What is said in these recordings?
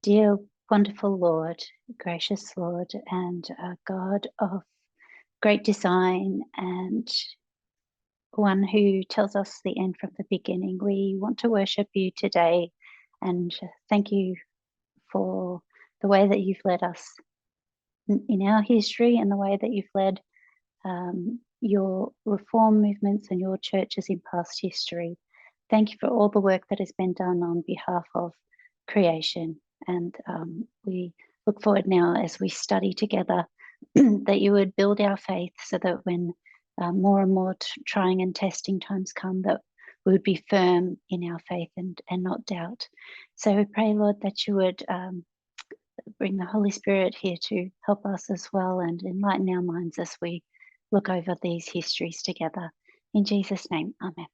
Dear wonderful Lord, gracious Lord, and God of great design and one who tells us the end from the beginning, we want to worship you today and thank you for the way that you've led us in our history and the way that you've led your reform movements and your churches in past history. Thank you for all the work that has been done on behalf of creation. And we look forward now as we study together that you would build our faith so that when more and more trying and testing times come, that we would be firm in our faith and not doubt. So we pray, Lord, that you would bring the Holy Spirit here to help us as well and enlighten our minds as we look over these histories together. In Jesus' name, amen.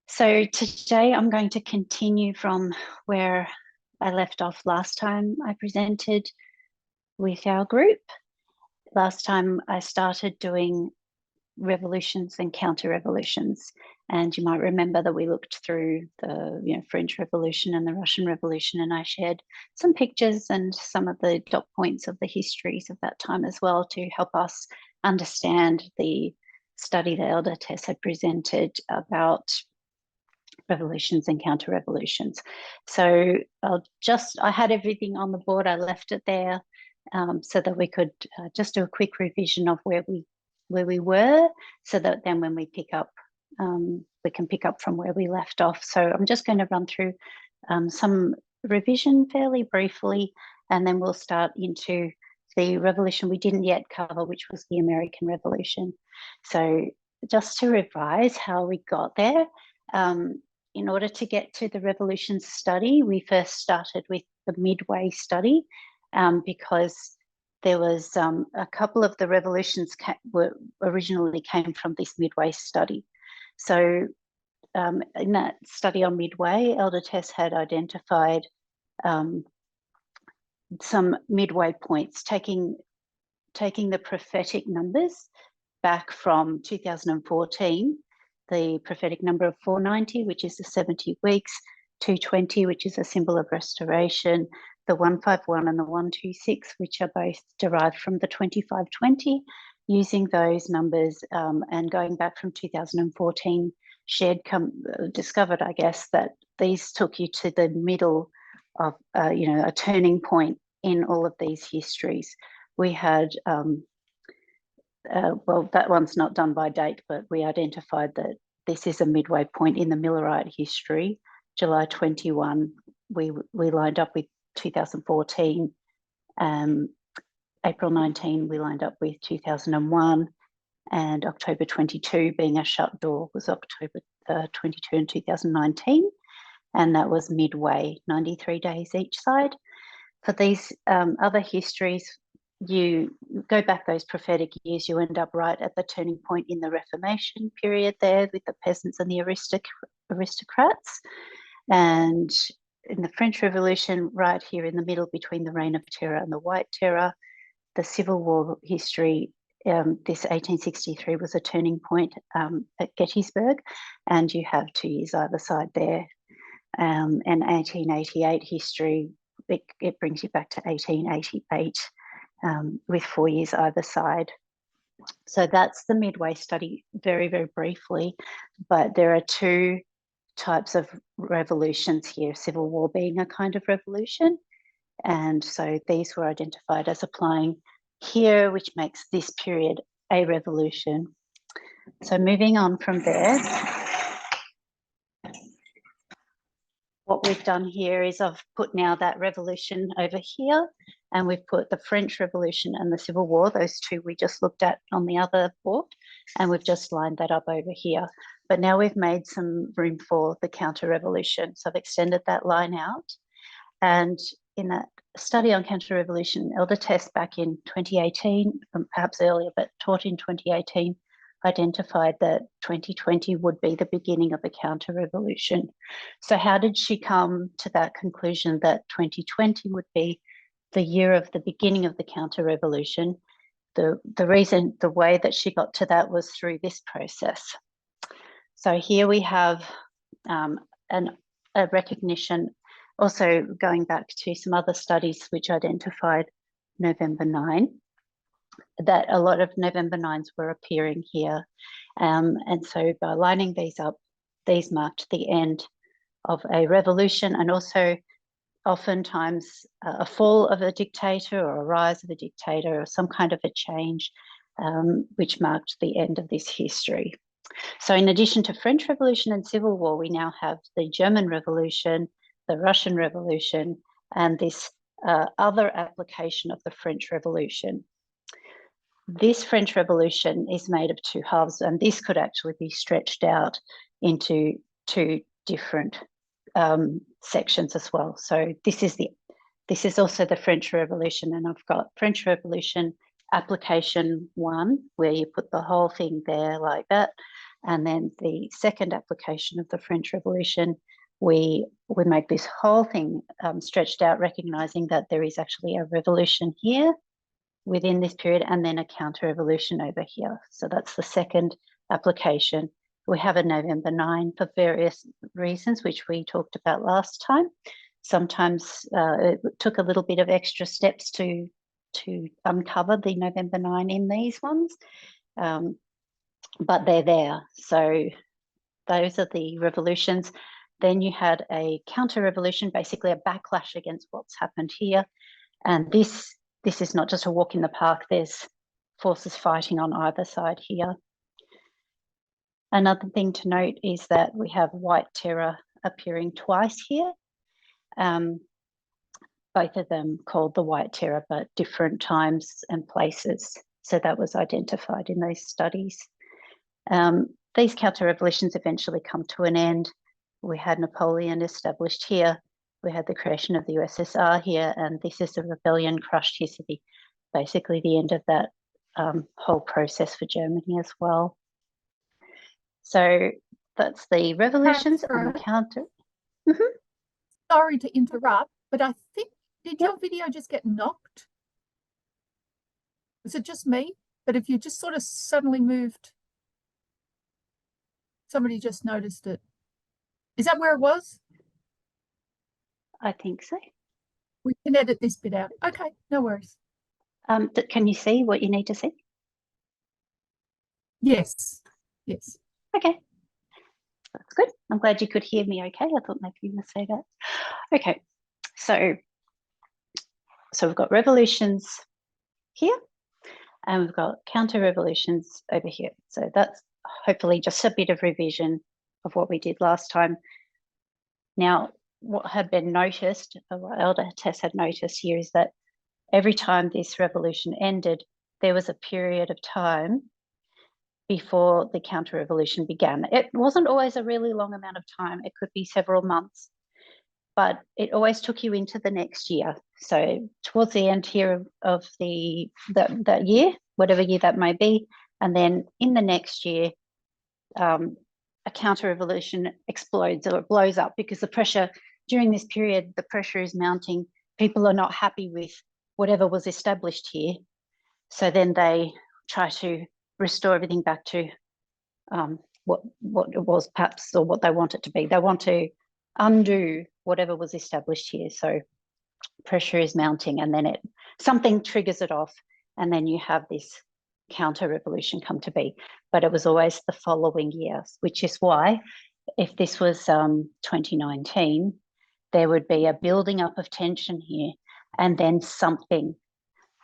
So today I'm going to continue from where I left off last time I presented with our group. Last time I started doing revolutions and counter-revolutions. And you might remember that we looked through the French Revolution and the Russian Revolution, and I shared some pictures and some of the dot points of the histories of that time as well to help us understand the study that Elder Tess had presented about revolutions and counter-revolutions. So I had everything on the board. I left it there so that we could just do a quick revision of where we were, so that then when we pick up, we can pick up from where we left off. So I'm just going to run through some revision fairly briefly, and then we'll start into the revolution we didn't yet cover, which was the American Revolution. So just to revise how we got there, in order to get to the revolutions study, we first started with the Midway study because there was a couple of the revolutions originally came from this Midway study. So in that study on Midway, Elder Tess had identified some midway points, taking the prophetic numbers back from 2014, the prophetic number of 490, which is the 70 weeks, 220, which is a symbol of restoration, the 151 and the 126, which are both derived from the 2520, using those numbers and going back from 2014, discovered, I guess, that these took you to the middle of, a turning point in all of these histories. We had, well, that one's not done by date, but we identified that this is a midway point in the Millerite history. July 21, we lined up with 2014. April 19, we lined up with 2001. And October 22 being a shut door was October 22 in 2019. And that was midway, 93 days each side. For these other histories, you go back those prophetic years, you end up right at the turning point in the Reformation period there with the peasants and the aristocrats. And in the French Revolution, right here in the middle between the Reign of Terror and the White Terror, the Civil War history, this 1863 was a turning point at Gettysburg, and you have 2 years either side there. And 1888 history, it brings you back to 1888 with 4 years either side. So that's the Midway study very, very briefly, but there are 2 types of revolutions here, Civil War being a kind of revolution. And so these were identified as applying here, which makes this period a revolution. So moving on from there, what we've done here is I've put now that revolution over here, and we've put the French Revolution and the Civil War, those 2 we just looked at on the other board, and we've just lined that up over here. But now we've made some room for the counter-revolution. So I've extended that line out. And in that study on counter-revolution, Elder Tess back in 2018, perhaps earlier, but taught in 2018, identified that 2020 would be the beginning of a counter-revolution. So how did she come to that conclusion that 2020 would be the year of the beginning of the counter-revolution? The way that she got to that was through this process. So here we have a recognition also going back to some other studies which identified November 9, that a lot of November 9s were appearing here. And so by lining these up, these marked the end of a revolution, and also oftentimes a fall of a dictator or a rise of a dictator or some kind of a change, which marked the end of this history. So in addition to French Revolution and Civil War, we now have the German Revolution, the Russian Revolution, and this other application of the French Revolution. This French Revolution is made of two halves, and this could actually be stretched out into two different sections as well. So this is also the French Revolution, and I've got French Revolution application 1, where you put the whole thing there like that, and then the second application of the French Revolution, we make this whole thing stretched out, recognizing that there is actually a revolution here within this period, and then a counter-revolution over here. So that's the second application. We have a November 9 for various reasons, which we talked about last time. Sometimes it took a little bit of extra steps to uncover the November 9 in these ones, but they're there. So those are the revolutions. Then you had a counter-revolution, basically a backlash against what's happened here. And this is not just a walk in the park. There's forces fighting on either side here. Another thing to note is that we have white terror appearing twice here. Both of them called the white terror, but different times and places. So that was identified in those studies. These counter-revolutions eventually come to an end. We had Napoleon established here. We had the creation of the USSR here, and this is a rebellion crushed here. So basically the end of that whole process for Germany as well. So that's the revolutions and the counter. Sorry to interrupt, but I think, did your video just get knocked? Was it just me? But if you just sort of suddenly moved, somebody just noticed it. Is that where it was? I think so. We can edit this bit out. Okay, no worries. Can you see what you need to see? Yes. Yes. Okay. That's good. I'm glad you could hear me okay. I thought maybe you were going to say that. Okay. So we've got revolutions here, and we've got counter-revolutions over here. So that's hopefully just a bit of revision of what we did last time. Now, what had been noticed, or what Elder Tess had noticed here, is that every time this revolution ended, there was a period of time before the counter-revolution began. It wasn't always a really long amount of time. It could be several months, but it always took you into the next year. So towards the end here of that year, whatever year that may be, and then in the next year, a counter-revolution explodes or it blows up, because the pressure during this period, the pressure is mounting. People are not happy with whatever was established here. So then they try to restore everything back to what it was perhaps, or what they want it to be. They want to undo whatever was established here. So pressure is mounting, and then something triggers it off, and then you have this counter-revolution come to be. But it was always the following year, which is why if this was 2019, there would be a building up of tension here, and then something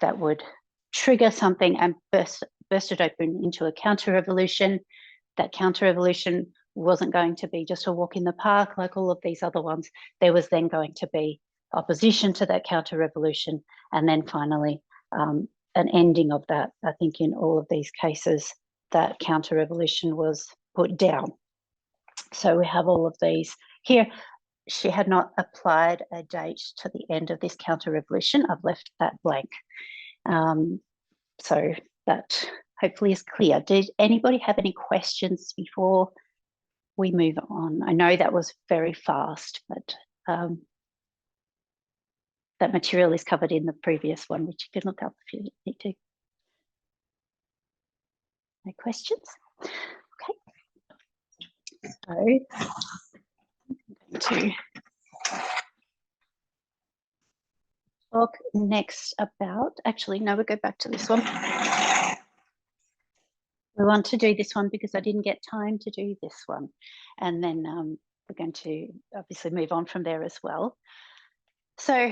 that would trigger something and burst it open into a counter-revolution. That counter-revolution wasn't going to be just a walk in the park like all of these other ones. There was then going to be opposition to that counter-revolution, and then finally an ending of that. I think in all of these cases, that counter-revolution was put down. So we have all of these here. She had not applied a date to the end of this counter-revolution. I've left that blank. So that hopefully is clear. Did anybody have any questions before we move on? I know that was very fast, but that material is covered in the previous one, which you can look up if you need to. No questions? Okay. So I'm going to talk next about, actually, no, we'll go back to this one. We want to do this one because I didn't get time to do this one. And then we're going to obviously move on from there as well. So,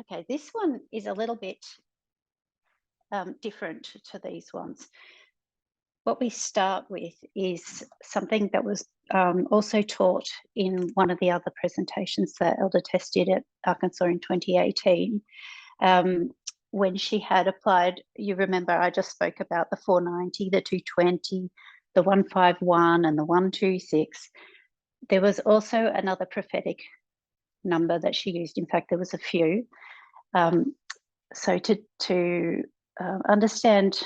okay, this one is a little bit different to these ones. What we start with is something that was also taught in one of the other presentations that Elder Tess did at Arkansas in 2018. When she had applied, you remember I just spoke about the 490, the 220, the 151 and the 126. There was also another prophetic number that she used. In fact, there was a few. So to understand,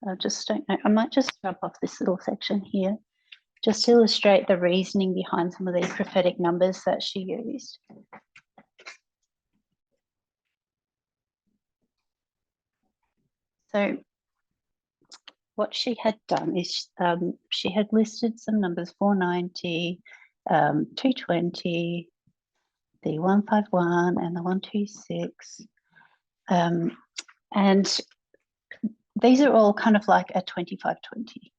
I just don't know, I might just jump off this little section here, just to illustrate the reasoning behind some of these prophetic numbers that she used. So what she had done is she had listed some numbers, 490, 220, the 151 and the 126. And these are all kind of like a 2520.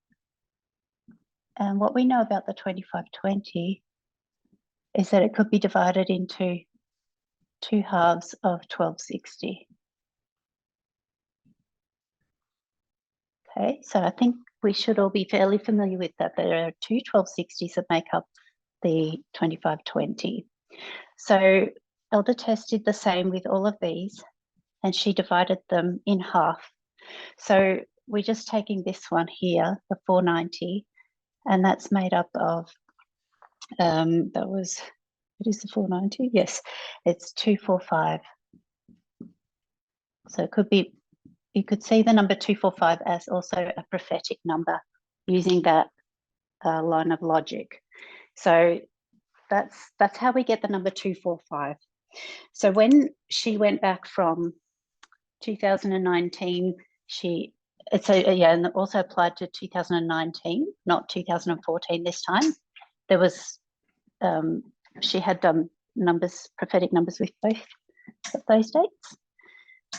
And what we know about the 2520 is that it could be divided into two halves of 1260. Okay, so I think we should all be fairly familiar with that. There are two 1260s that make up the 2520. So Elder Tess did the same with all of these, and she divided them in half. So we're just taking this one here, the 490, and that's made up of, what is the 490? Yes, it's 245. So it could be, you could see the number 245 as also a prophetic number using that line of logic. So that's how we get the number 245. So when she went back from 2019, and also applied to 2019, not 2014 this time. There was, she had done prophetic numbers with both of those dates.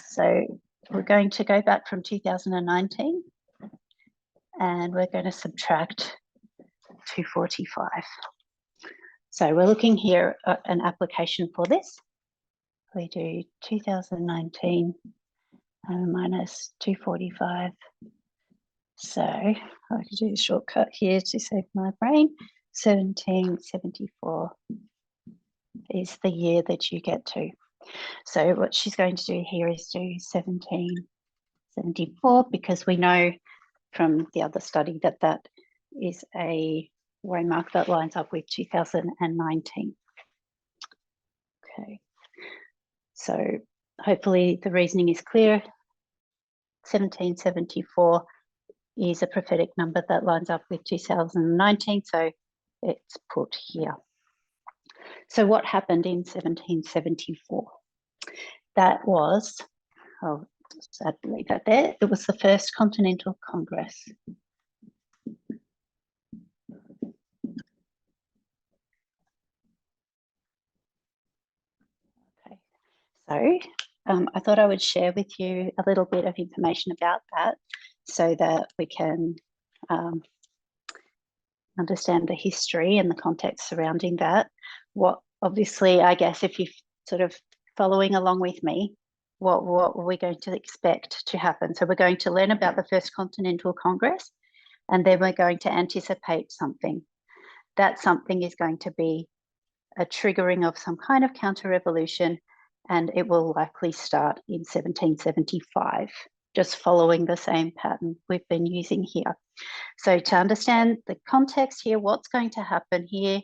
So we're going to go back from 2019 and we're going to subtract 245. So we're looking here at an application for this. We do 2019 minus 245. So I could do a shortcut here to save my brain. 1774 is the year that you get to. So what she's going to do here is do 1774, because we know from the other study that that is a waymark that lines up with 2019. Okay, so hopefully the reasoning is clear. 1774 is a prophetic number that lines up with 2019, so it's put here. So what happened in 1774? That was, I'll just leave that there. It was the First Continental Congress. Okay, so I thought I would share with you a little bit of information about that so that we can understand the history and the context surrounding that. What, obviously, I guess if you're sort of following along with me, what are we going to expect to happen? So we're going to learn about the First Continental Congress, and then we're going to anticipate something. That something is going to be a triggering of some kind of counter-revolution, and it will likely start in 1775, just following the same pattern we've been using here. So to understand the context here, what's going to happen here,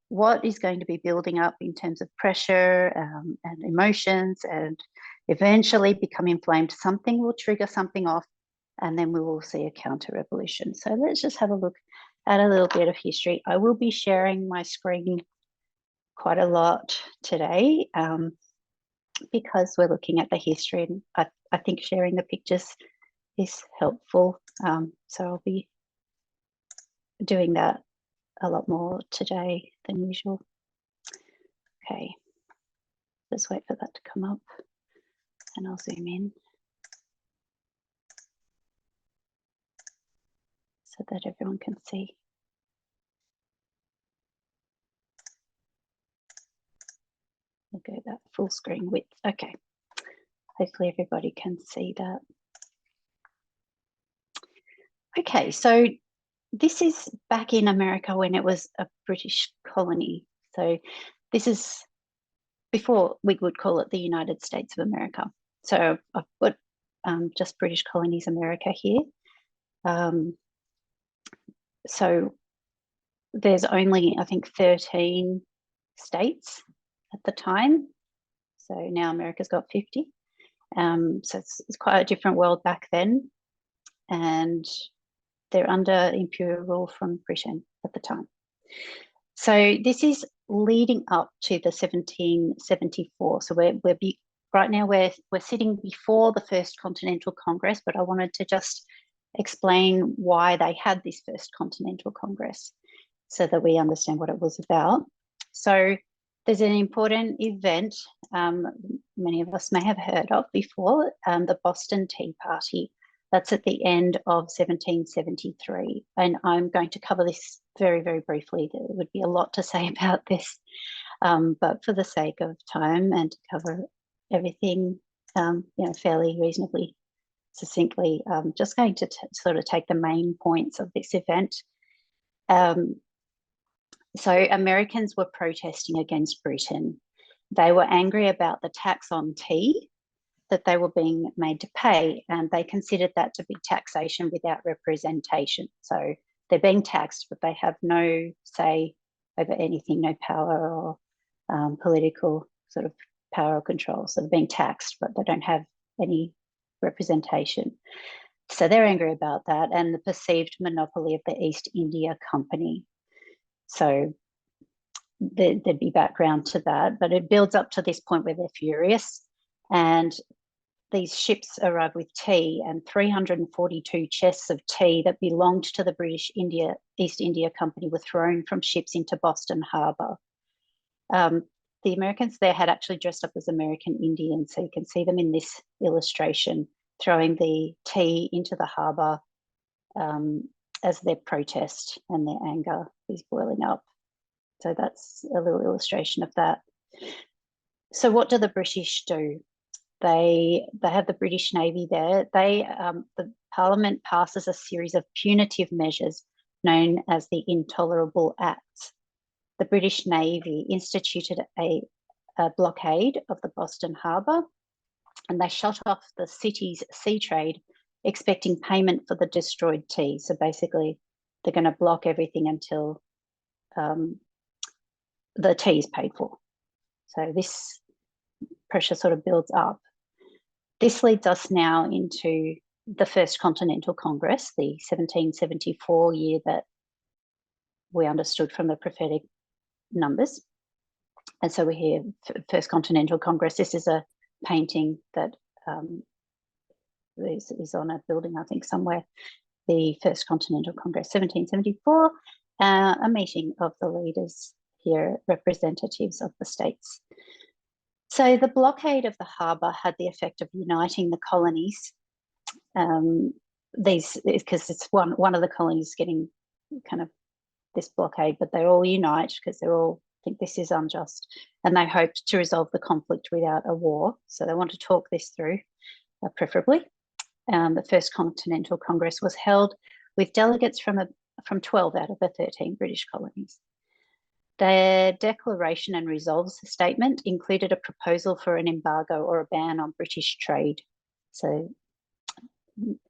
what is going to be building up in terms of pressure and emotions, and eventually become inflamed, something will trigger something off, and then we will see a counter-revolution. So let's just have a look at a little bit of history. I will be sharing my screen quite a lot today because we're looking at the history, and I think sharing the pictures is helpful. So I'll be doing that a lot more today than usual. Okay, let's wait for that to come up. And I'll zoom in so that everyone can see. We'll go that full screen width. Okay. Hopefully everybody can see that. Okay, so this is back in America when it was a British colony. So this is before we would call it the United States of America. So I've put just British colonies America here. So there's only, I think, 13 states at the time. So now America's got 50. So it's quite a different world back then. And they're under imperial rule from Britain at the time. So this is leading up to the 1774. So right now we're sitting before the First Continental Congress, but I wanted to just explain why they had this First Continental Congress so that we understand what it was about. So there's an important event many of us may have heard of before, the Boston Tea Party. That's at the end of 1773. And I'm going to cover this very, very briefly. There would be a lot to say about this, but for the sake of time and to cover everything fairly reasonably succinctly, just going to sort of take the main points of this event. So Americans were protesting against Britain. They were angry about the tax on tea that they were being made to pay, and they considered that to be taxation without representation. So they're being taxed, but they have no say over anything, no power or political sort of power or control. So they're being taxed, but they don't have any representation. So they're angry about that and the perceived monopoly of the East India Company. So there'd be background to that, but it builds up to this point where they're furious, and these ships arrived with tea, and 342 chests of tea that belonged to the British East India Company were thrown from ships into Boston Harbour. The Americans there had actually dressed up as American Indians, so you can see them in this illustration throwing the tea into the harbour as their protest, and their anger is boiling up. So that's a little illustration of that. So what do the British do? They have the British Navy there. The Parliament passes a series of punitive measures known as the Intolerable Acts. The British Navy instituted a blockade of the Boston Harbour, and they shut off the city's sea trade, expecting payment for the destroyed tea. So basically, they're going to block everything until the tea is paid for. So this pressure sort of builds up. This leads us now into the First Continental Congress, the 1774 year that we understood from the prophetic numbers. And so we're here, First Continental Congress. This is a painting that is on a building, I think, somewhere. The First Continental Congress, 1774, a meeting of the leaders here, representatives of the states. So the blockade of the harbour had the effect of uniting the colonies. Because it's one of the colonies getting kind of this blockade, but they all unite because they all think this is unjust, and they hoped to resolve the conflict without a war. So they want to talk this through, preferably. The First Continental Congress was held with delegates from 12 out of the 13 British colonies. Their declaration and resolves statement included a proposal for an embargo or a ban on British trade. So,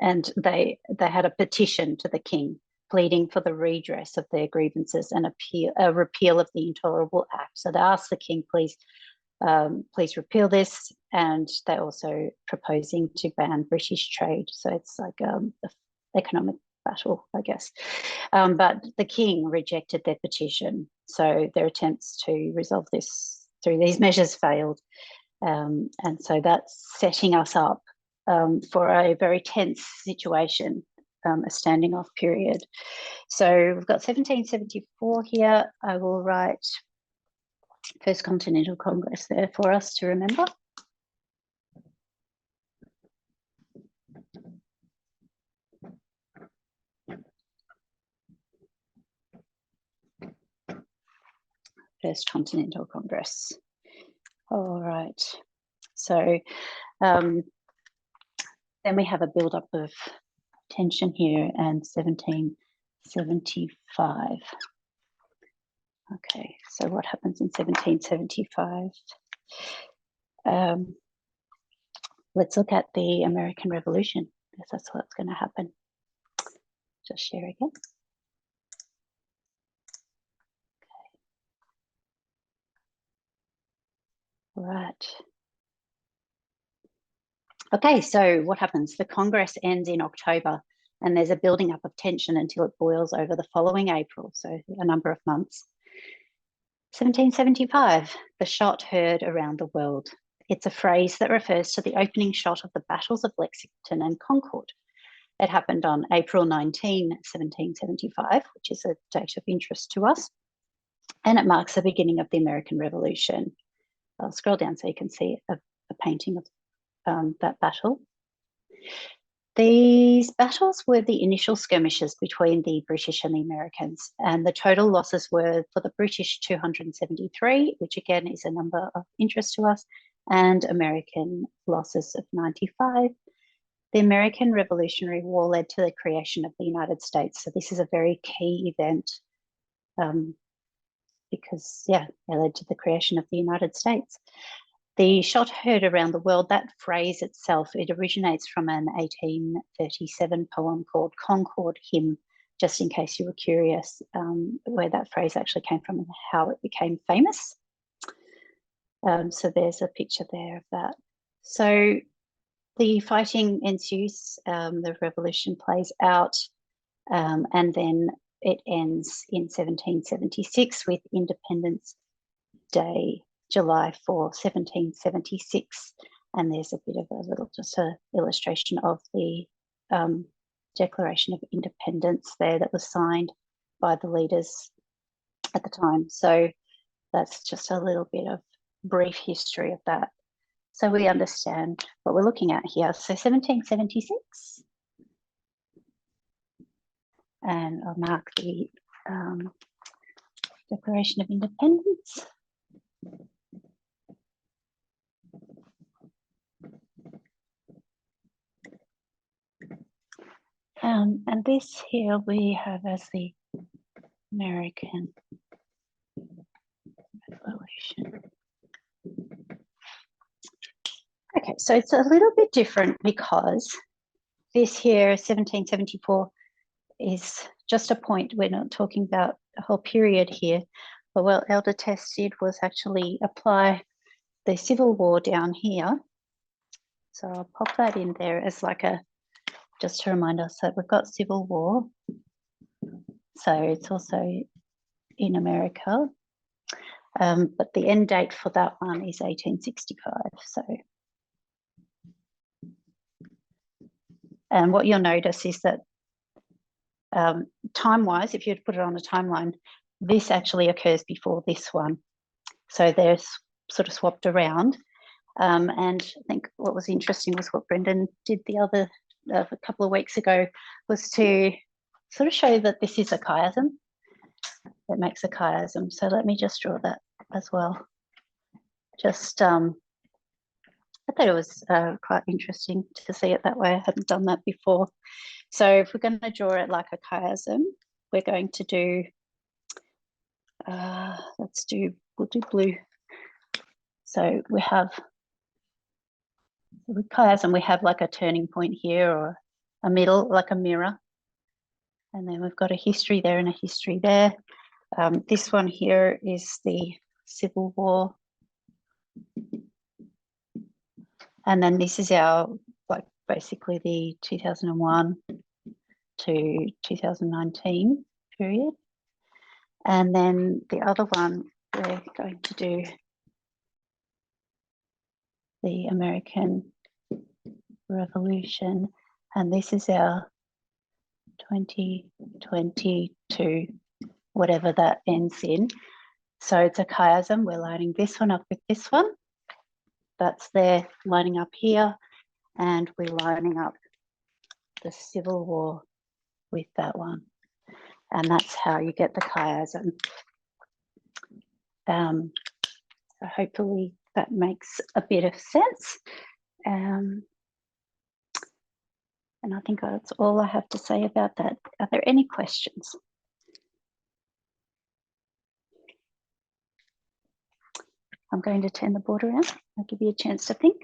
and they had a petition to the King pleading for the redress of their grievances and a repeal of the Intolerable Act. So they asked the King, please repeal this, and they're also proposing to ban British trade. So it's like an economic battle, I guess. But the King rejected their petition, so their attempts to resolve this through these measures failed. And so that's setting us up for a very tense situation, a standing off period. So we've got 1774 here. I will write First Continental Congress there for us to remember. First Continental Congress. All right. So then we have a build-up of tension here and 1775. Okay, so what happens in 1775? Let's look at the American Revolution, because that's what's going to happen. Just share again. Okay. Right. Okay, so what happens? The Congress ends in October, and there's a building up of tension until it boils over the following April, so a number of months. 1775, the shot heard around the world. It's a phrase that refers to the opening shot of the battles of Lexington and Concord. It happened on April 19, 1775, which is a date of interest to us, and it marks the beginning of the American Revolution. I'll scroll down so you can see a painting of that battle. These battles were the initial skirmishes between the British and the Americans, and the total losses were for the British 273, which again is a number of interest to us, and American losses of 95. The American Revolutionary War led to the creation of the United States, so this is a very key event because, yeah, it led to the creation of the United States. The shot heard around the world, that phrase itself, it originates from an 1837 poem called Concord Hymn, just in case you were curious where that phrase actually came from and how it became famous. So there's a picture there of that. So the fighting ensues, the revolution plays out, and then it ends in 1776 with Independence Day, July 4, 1776, and there's a bit of a little just a illustration of the Declaration of Independence there that was signed by the leaders at the time. So that's just a little bit of brief history of that, so we understand what we're looking at here. So 1776, and I'll mark the Declaration of Independence. And this here we have as the American Revolution. Okay, so it's a little bit different because this here, 1774, is just a point. We're not talking about a whole period here. But what Elder Tess did was actually apply the Civil War down here. So I'll pop that in there as like a, just to remind us that we've got Civil War. So it's also in America. But the end date for that one is 1865. So, and what you'll notice is that time-wise, if you'd put it on a timeline, this actually occurs before this one. So they're sort of swapped around. And I think what was interesting was what Brendan did the other a couple of weeks ago was to sort of show that this is a chiasm. It makes a chiasm. So let me just draw that as well. Just, I thought it was quite interesting to see it that way. I hadn't done that before. So if we're going to draw it like a chiasm, we're going to do, we'll do blue. So we have, with chiasm, we have like a turning point here or a middle, like a mirror. And then we've got a history there and a history there. This one here is the Civil War. And then this is our, like basically the 2001 to 2019 period. And then the other one, we're going to do the American Revolution. And this is our 2022, whatever that ends in. So it's a chiasm. We're lining this one up with this one. That's there lining up here. And we're lining up the Civil War with that one. And that's how you get the chiasm. So hopefully that makes a bit of sense. And I think that's all I have to say about that. Are there any questions? I'm going to turn the board around. I'll give you a chance to think.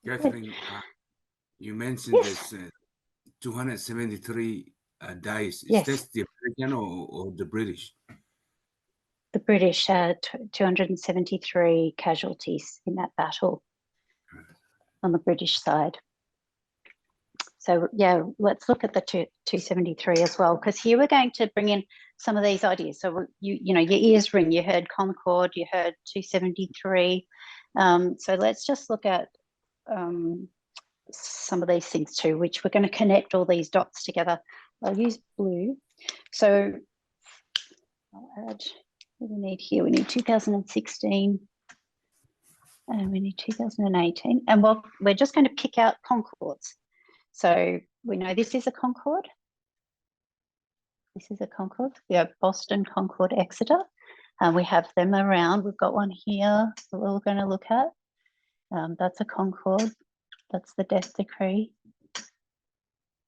Katherine, you mentioned this 273 dice. Is this the American or the British? The British had 273 casualties in that battle on the British side. So yeah, let's look at the 273 as well, because here we're going to bring in some of these ideas. So you know, your ears ring. You heard Concord, you heard 273. So let's just look at some of these things too, which we're going to connect all these dots together. I'll use blue. So I'll add what we need here. We need 2016 and we need 2018. And we're just going to pick out concords. So we know this is a concord. This is a concord. We have Boston, Concord, Exeter. We have them around. We've got one here that we're going to look at. That's a concord. That's the death decree.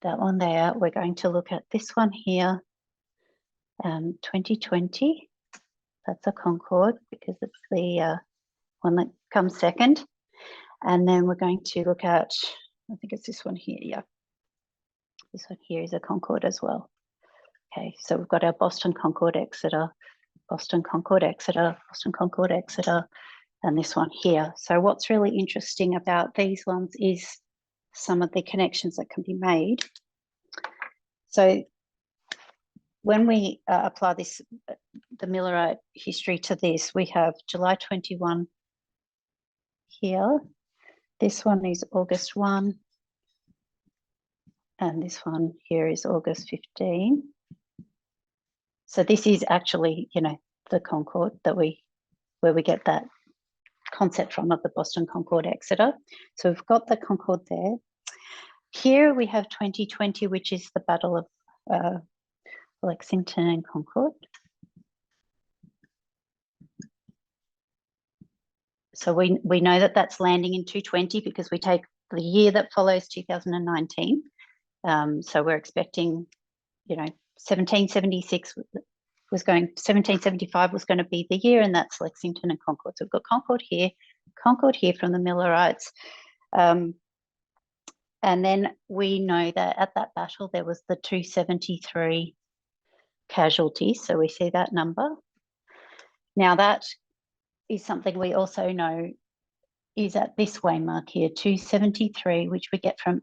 That one there. We're going to look at this one here. 2020. That's a concord because it's the one that comes second. And then we're going to look at, I think it's this one here. Yeah. This one here is a concord as well. Okay, so we've got our Boston, Concord, Exeter, Boston, Concord, Exeter, Boston, Concord, Exeter, and this one here. So what's really interesting about these ones is some of the connections that can be made. So when we apply this, the Millerite history to this, we have July 21 here. This one is August 1. And this one here is August 15. So this is actually, you know, the Concord that where we get that concept from, of the Boston, Concord, Exeter. So we've got the Concord there. Here we have 2020, which is the Battle of Lexington and Concord. So we know that that's landing in 220 because we take the year that follows 2019. So we're expecting, you know, 1776 was going, 1775 was going to be the year, and that's Lexington and Concord. So we've got Concord here from the Millerites. And then we know that at that battle, there was the 273 casualties. So we see that number. Now that is something we also know is at this waymark here, 273, which we get from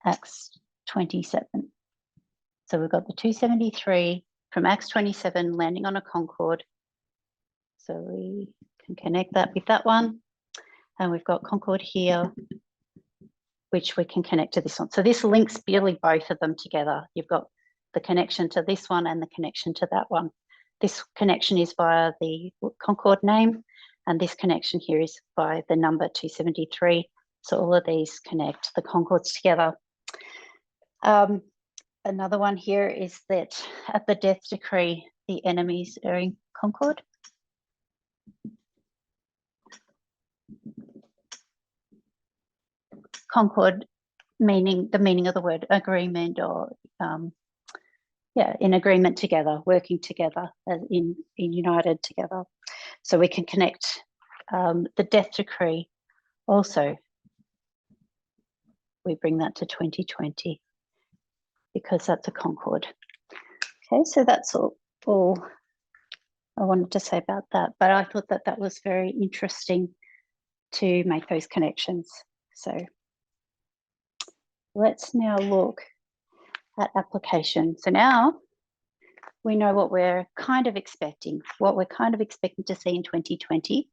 Acts 27. So we've got the 273 from Acts 27 landing on a Concord. So we can connect that with that one. And we've got Concord here, which we can connect to this one. So this links really both of them together. You've got the connection to this one and the connection to that one. This connection is via the Concord name, and this connection here is by the number 273. So all of these connect the Concords together. Another one here is that at the death decree, the enemies are in Concord. Concord meaning, the meaning of the word agreement, or yeah, in agreement together, working together, in united together. So we can connect the death decree also. We bring that to 2020 because that's a Concord. Okay, so that's all I wanted to say about that, but I thought that that was very interesting to make those connections. So let's now look at application. So now we know what we're kind of expecting, to see in 2020.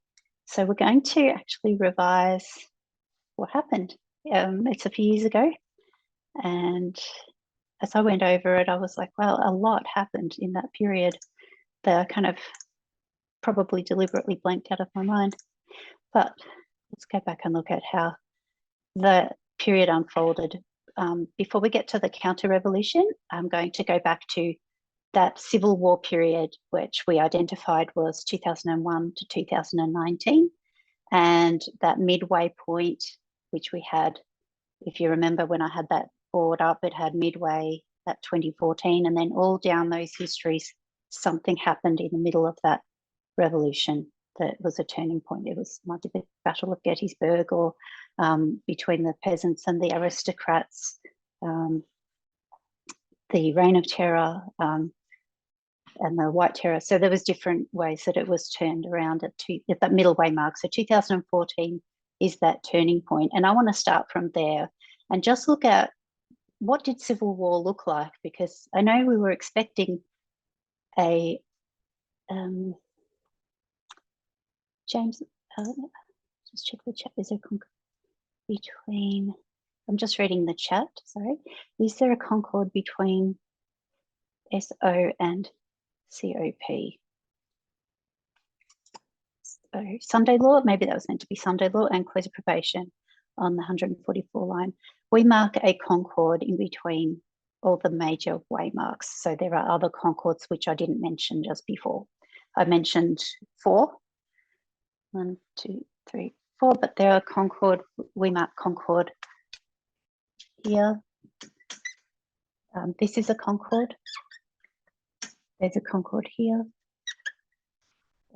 So we're going to actually revise what happened. It's a few years ago, and as I went over it, I was like, well, a lot happened in that period. they're kind of probably deliberately blanked out of my mind. But let's go back and look at how the period unfolded. Before we get to the counter-revolution, I'm going to go back to that civil war period, which we identified was 2001 to 2019, and that midway point, which we had, if you remember when I had that board up, it had midway at 2014, and then all down those histories, something happened in the middle of that revolution that was a turning point. It might be the Battle of Gettysburg, or between the peasants and the aristocrats, the Reign of Terror, and the White Terror. So there was different ways that it was turned around at that middle way mark. So 2014 is that turning point. And I want to start from there and just look at what did civil war look like, because I know we were expecting a James, just check the chat. Is there between, I'm just reading the chat, sorry. Is there a concord between SO and COP? So Sunday law, maybe that was meant to be Sunday law, and close of probation on the 144 line. We mark a concord in between all the major waymarks. So there are other concords which I didn't mention just before. I mentioned 4. 1, 2, 3, 4, but there are concord, we mark concord here. This is a concord. There's a concord here.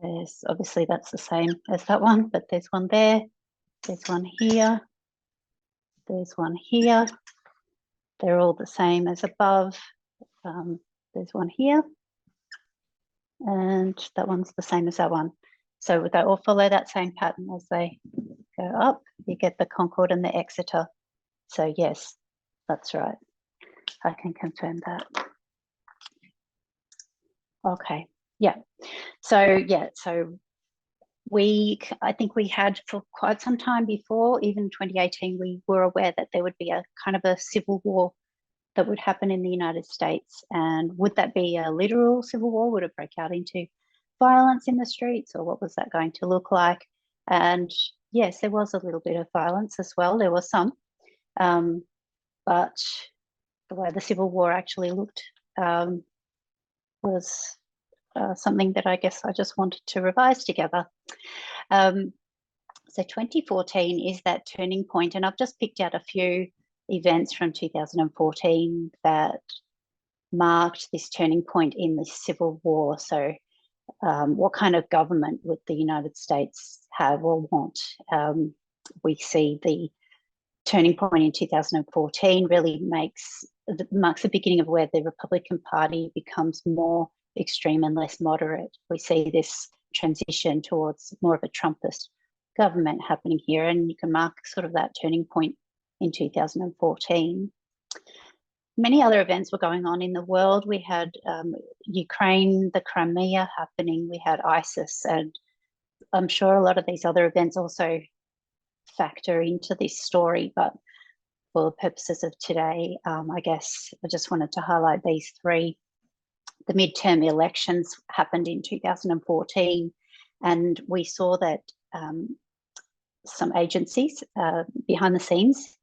There's obviously that's the same as that one, but there's one there. There's one here. There's one here. They're all the same as above. There's one here. And that one's the same as that one. So they all follow that same pattern as they go up. You get the concord and the Exeter. So yes, that's right. I can confirm that. Okay, yeah. So I think we had for quite some time before, even 2018, we were aware that there would be a kind of a civil war that would happen in the United States. And would that be a literal civil war? Would it break out into violence in the streets, or what was that going to look like? And yes, there was a little bit of violence as well. There was some, but the way the Civil War actually looked was something that I guess I just wanted to revise together. So 2014 is that turning point, and I've just picked out a few events from 2014 that marked this turning point in the Civil War. So what kind of government would the United States have or want? We see the turning point in 2014 really marks the beginning of where the Republican Party becomes more extreme and less moderate. We see this transition towards more of a Trumpist government happening here, and you can mark sort of that turning point in 2014. Many other events were going on in the world. We had Ukraine, the Crimea happening, we had ISIS, and I'm sure a lot of these other events also factor into this story, but for the purposes of today, I guess I just wanted to highlight these 3. The midterm elections happened in 2014, and we saw that some agencies behind the scenes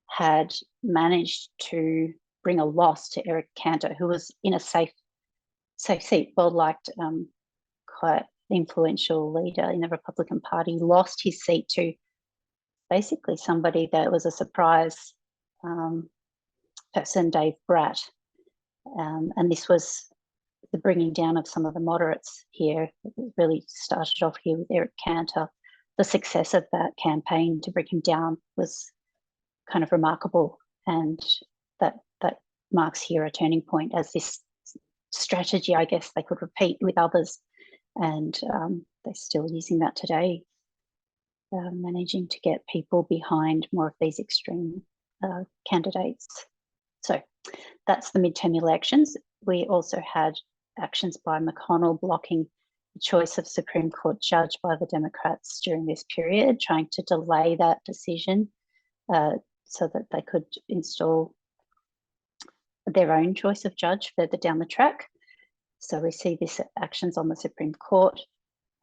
had managed to bring a loss to Eric Cantor, who was in a safe seat, well-liked, quite influential leader in the Republican Party, lost his seat to basically somebody that was a surprise person, Dave Bratt. And this was the bringing down of some of the moderates here. It really started off here with Eric Cantor. The success of that campaign to bring him down was kind of remarkable, and that marks here a turning point as this strategy, I guess, they could repeat with others, and they're still using that today, managing to get people behind more of these extreme candidates. So that's the midterm elections. We also had actions by McConnell blocking the choice of Supreme Court judge by the Democrats during this period, trying to delay that decision so that they could install their own choice of judge further down the track. So we see this actions on the Supreme Court.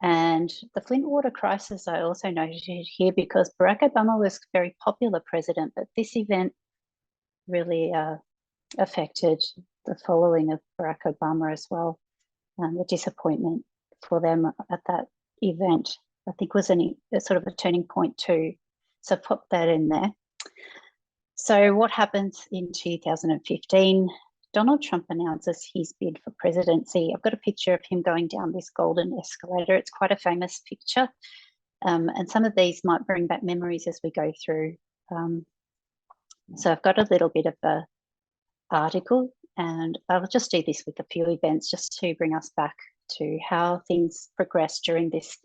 And the Flint water crisis I also noted here because Barack Obama was a very popular president, but this event really affected the following of Barack Obama as well. The disappointment for them at that event, I think, was a sort of a turning point too. So pop that in there. So what happens in 2015? Donald Trump announces his bid for presidency. I've got a picture of him going down this golden escalator. It's quite a famous picture. And some of these might bring back memories as we go through. So I've got a little bit of an article, and I'll just do this with a few events just to bring us back to how things progressed during this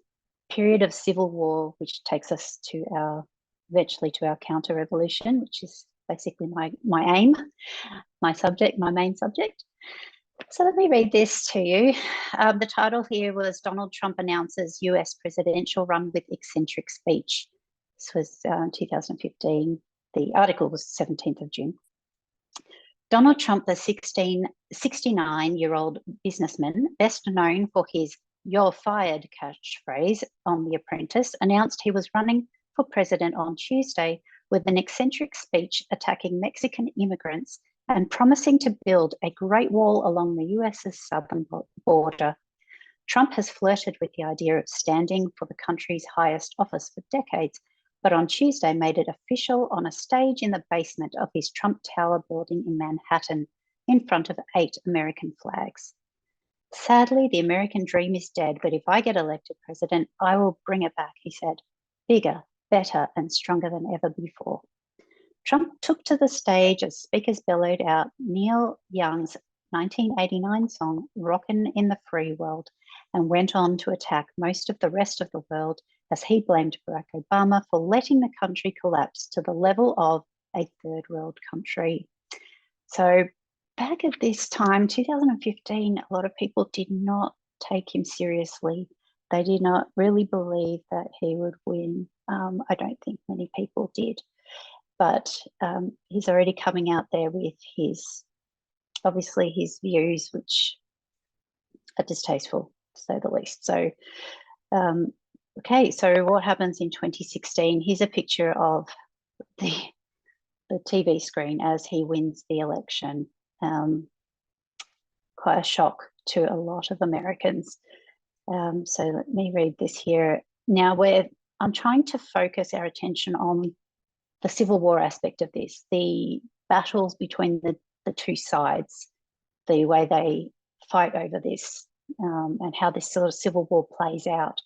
period of civil war, which takes us to eventually to our counter-revolution, which is basically my aim, my main subject. So let me read this to you. The title here was Donald Trump announces US presidential run with eccentric speech. This was 2015. The article was 17th of June. Donald Trump, the 69-year-old businessman, best known for his "You're fired" catchphrase on The Apprentice, announced he was running for president on Tuesday with an eccentric speech attacking Mexican immigrants and promising to build a Great Wall along the US's southern border. Trump has flirted with the idea of standing for the country's highest office for decades, but on Tuesday made it official on a stage in the basement of his Trump Tower building in Manhattan, in front of 8 American flags. Sadly, the American dream is dead, but if I get elected president, I will bring it back, he said, bigger, better, and stronger than ever before. Trump took to the stage as speakers bellowed out Neil Young's 1989 song, "Rockin' in the Free World," and went on to attack most of the rest of the world as he blamed Barack Obama for letting the country collapse to the level of a third world country. So back at this time, 2015, a lot of people did not take him seriously. They did not really believe that he would win. I don't think many people did. But he's already coming out there with obviously his views, which are distasteful, to say the least. So, okay, so what happens in 2016? Here's a picture of the TV screen as he wins the election. Quite a shock to a lot of Americans. So let me read this here. Now, I'm trying to focus our attention on the Civil War aspect of this, the battles between the two sides, the way they fight over this, and how this sort of civil war plays out.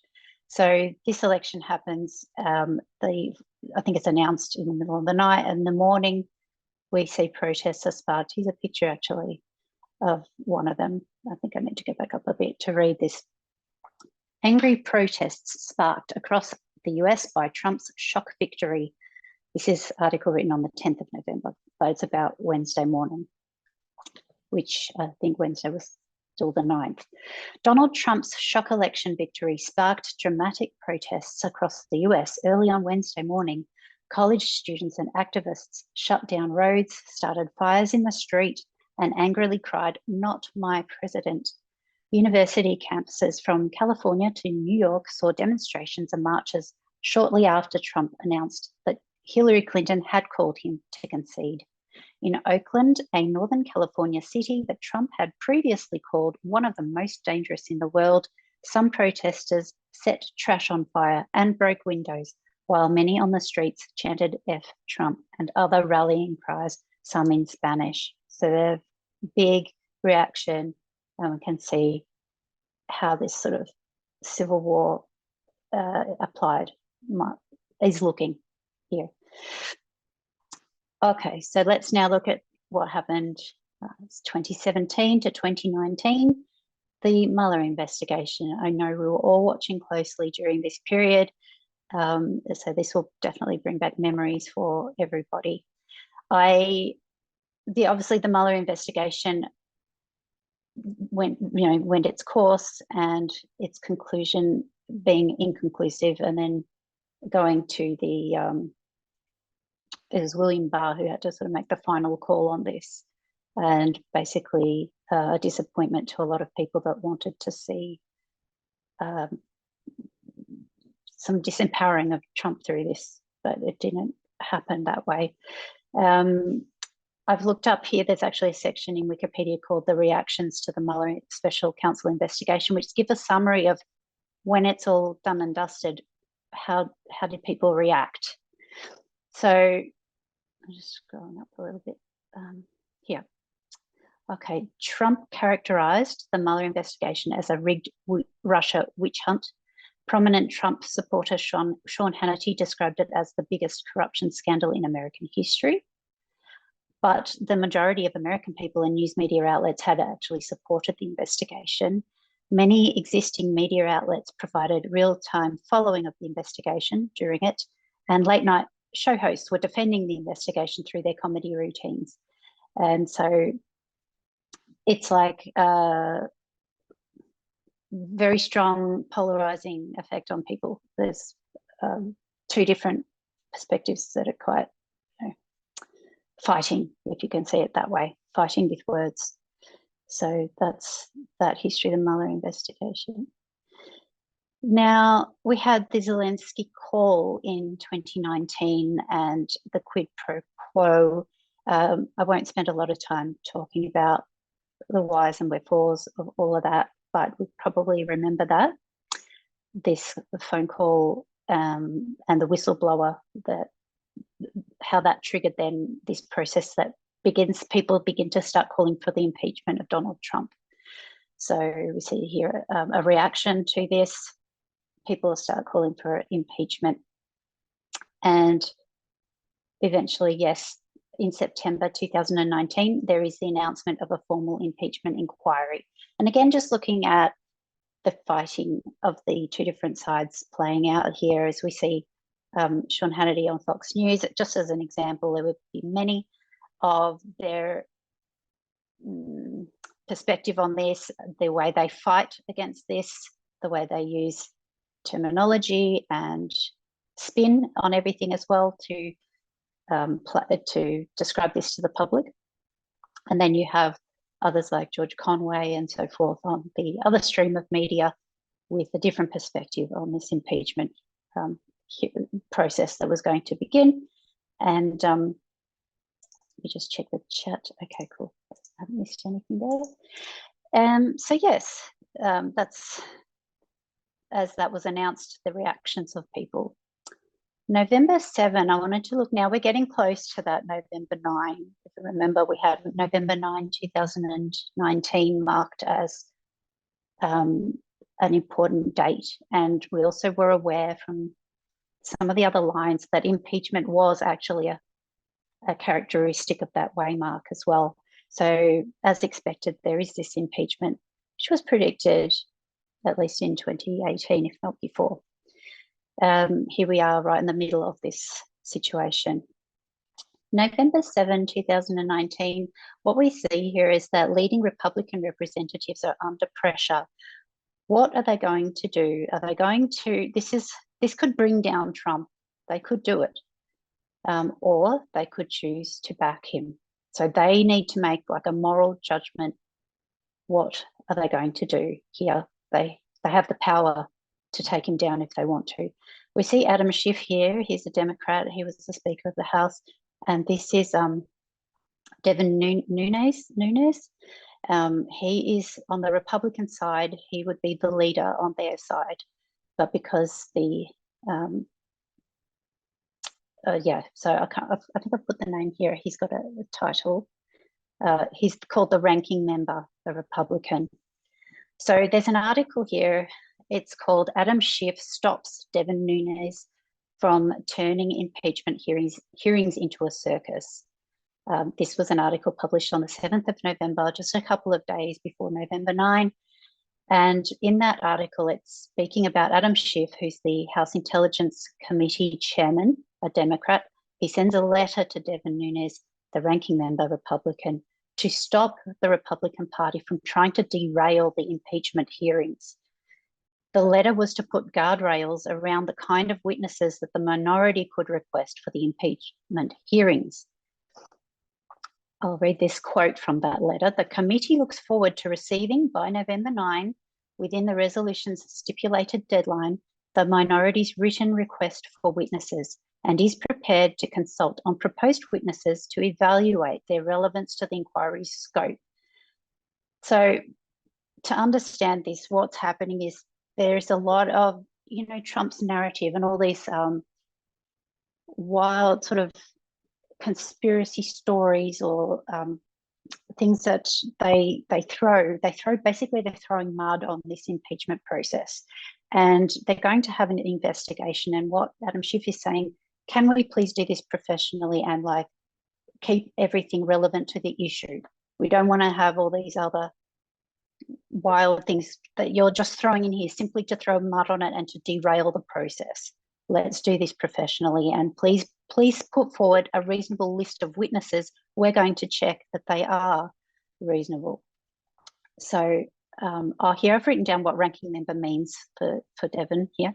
So this election happens, I think it's announced in the middle of the night, and in the morning we see protests are sparked. Here's a picture actually of one of them. I think I need to go back up a bit to read this. Angry protests sparked across the US by Trump's shock victory. This is an article written on the 10th of November, but it's about Wednesday morning, which I think Wednesday was still the 9th. Donald Trump's shock election victory sparked dramatic protests across the US early on Wednesday morning. College students and activists shut down roads, started fires in the street, and angrily cried, "Not my president." University campuses from California to New York saw demonstrations and marches shortly after Trump announced that Hillary Clinton had called him to concede. In Oakland, a Northern California city that Trump had previously called one of the most dangerous in the world, some protesters set trash on fire and broke windows, while many on the streets chanted "F Trump" and other rallying cries, some in Spanish. So the big reaction, we can see how this sort of civil war applied is looking here. Okay, so let's now look at what happened 2017 to 2019, the Mueller investigation. I know we were all watching closely during this period, so this will definitely bring back memories for everybody. Obviously the Mueller investigation went its course, and its conclusion being inconclusive, and then going to it was William Barr who had to sort of make the final call on this, and basically a disappointment to a lot of people that wanted to see some disempowering of Trump through this, but it didn't happen that way. I've looked up here, there's actually a section in Wikipedia called The Reactions to the Mueller Special Counsel Investigation, which gives a summary of when it's all done and dusted, how did people react? So I'm just scrolling up a little bit here. Okay, Trump characterized the Mueller investigation as a rigged Russia witch hunt. Prominent Trump supporter Sean Hannity described it as the biggest corruption scandal in American history. But the majority of American people and news media outlets had actually supported the investigation. Many existing media outlets provided real-time following of the investigation during it, and late-night show hosts were defending the investigation through their comedy routines. And so it's like a very strong polarizing effect on people. There's two different perspectives that are quite fighting, if you can see it that way, fighting with words. So that's that history of the Mueller investigation. Now, we had the Zelensky call in 2019 and the quid pro quo. I won't spend a lot of time talking about the whys and wherefores of all of that, but we probably remember that. This phone call and the whistleblower, that how that triggered then this process that people begin to start calling for the impeachment of Donald Trump. So we see here a reaction to this. People start calling for impeachment. And eventually, yes, in September 2019, there is the announcement of a formal impeachment inquiry. And again, just looking at the fighting of the two different sides playing out here, as we see Sean Hannity on Fox News, just as an example, there would be many of their perspective on this, the way they fight against this, the way they use terminology and spin on everything as well to describe this to the public. And then you have others like George Conway and so forth on the other stream of media with a different perspective on this impeachment process that was going to begin. And let me just check the chat. Okay, cool. I haven't missed anything there. So yes, that's, as that was announced, the reactions of people. November 7, I wanted to look, now we're getting close to that November 9. If you remember, we had November 9, 2019 marked as an important date. And we also were aware from some of the other lines that impeachment was actually a characteristic of that waymark as well. So as expected, there is this impeachment, which was predicted at least in 2018, if not before. Here we are right in the middle of this situation. November 7, 2019, what we see here is that leading Republican representatives are under pressure. What are they going to do? Are they going to, this could bring down Trump. They could do it. Or they could choose to back him. So they need to make like a moral judgment. What are they going to do here? They have the power to take him down if they want to. We see Adam Schiff here. He's a Democrat. He was the Speaker of the House. And this is Devin Nunes. He is on the Republican side. He would be the leader on their side. But because the, so I think I put the name here. He's got a title. He's called the ranking member, the Republican. So there's an article here. It's called Adam Schiff Stops Devin Nunes from Turning Impeachment Hearings into a Circus. This was an article published on the 7th of November, just a couple of days before November 9. And in that article, it's speaking about Adam Schiff, who's the House Intelligence Committee chairman, a Democrat. He sends a letter to Devin Nunes, the ranking member Republican, to stop the Republican Party from trying to derail the impeachment hearings. The letter was to put guardrails around the kind of witnesses that the minority could request for the impeachment hearings. I'll read this quote from that letter. The committee looks forward to receiving by November 9, within the resolution's stipulated deadline, the minority's written request for witnesses and is prepared to consult on proposed witnesses to evaluate their relevance to the inquiry's scope. So to understand this, what's happening is there's a lot of, you know, Trump's narrative and all these wild sort of conspiracy stories or things that they throw basically they're throwing mud on this impeachment process, and they're going to have an investigation. And what Adam Schiff is saying, can we please do this professionally and like keep everything relevant to the issue? We don't want to have all these other wild things that you're just throwing in here simply to throw mud on it and to derail the process. Let's do this professionally, and please put forward a reasonable list of witnesses. We're going to check that they are reasonable. So here I've written down what ranking member means for Devon here.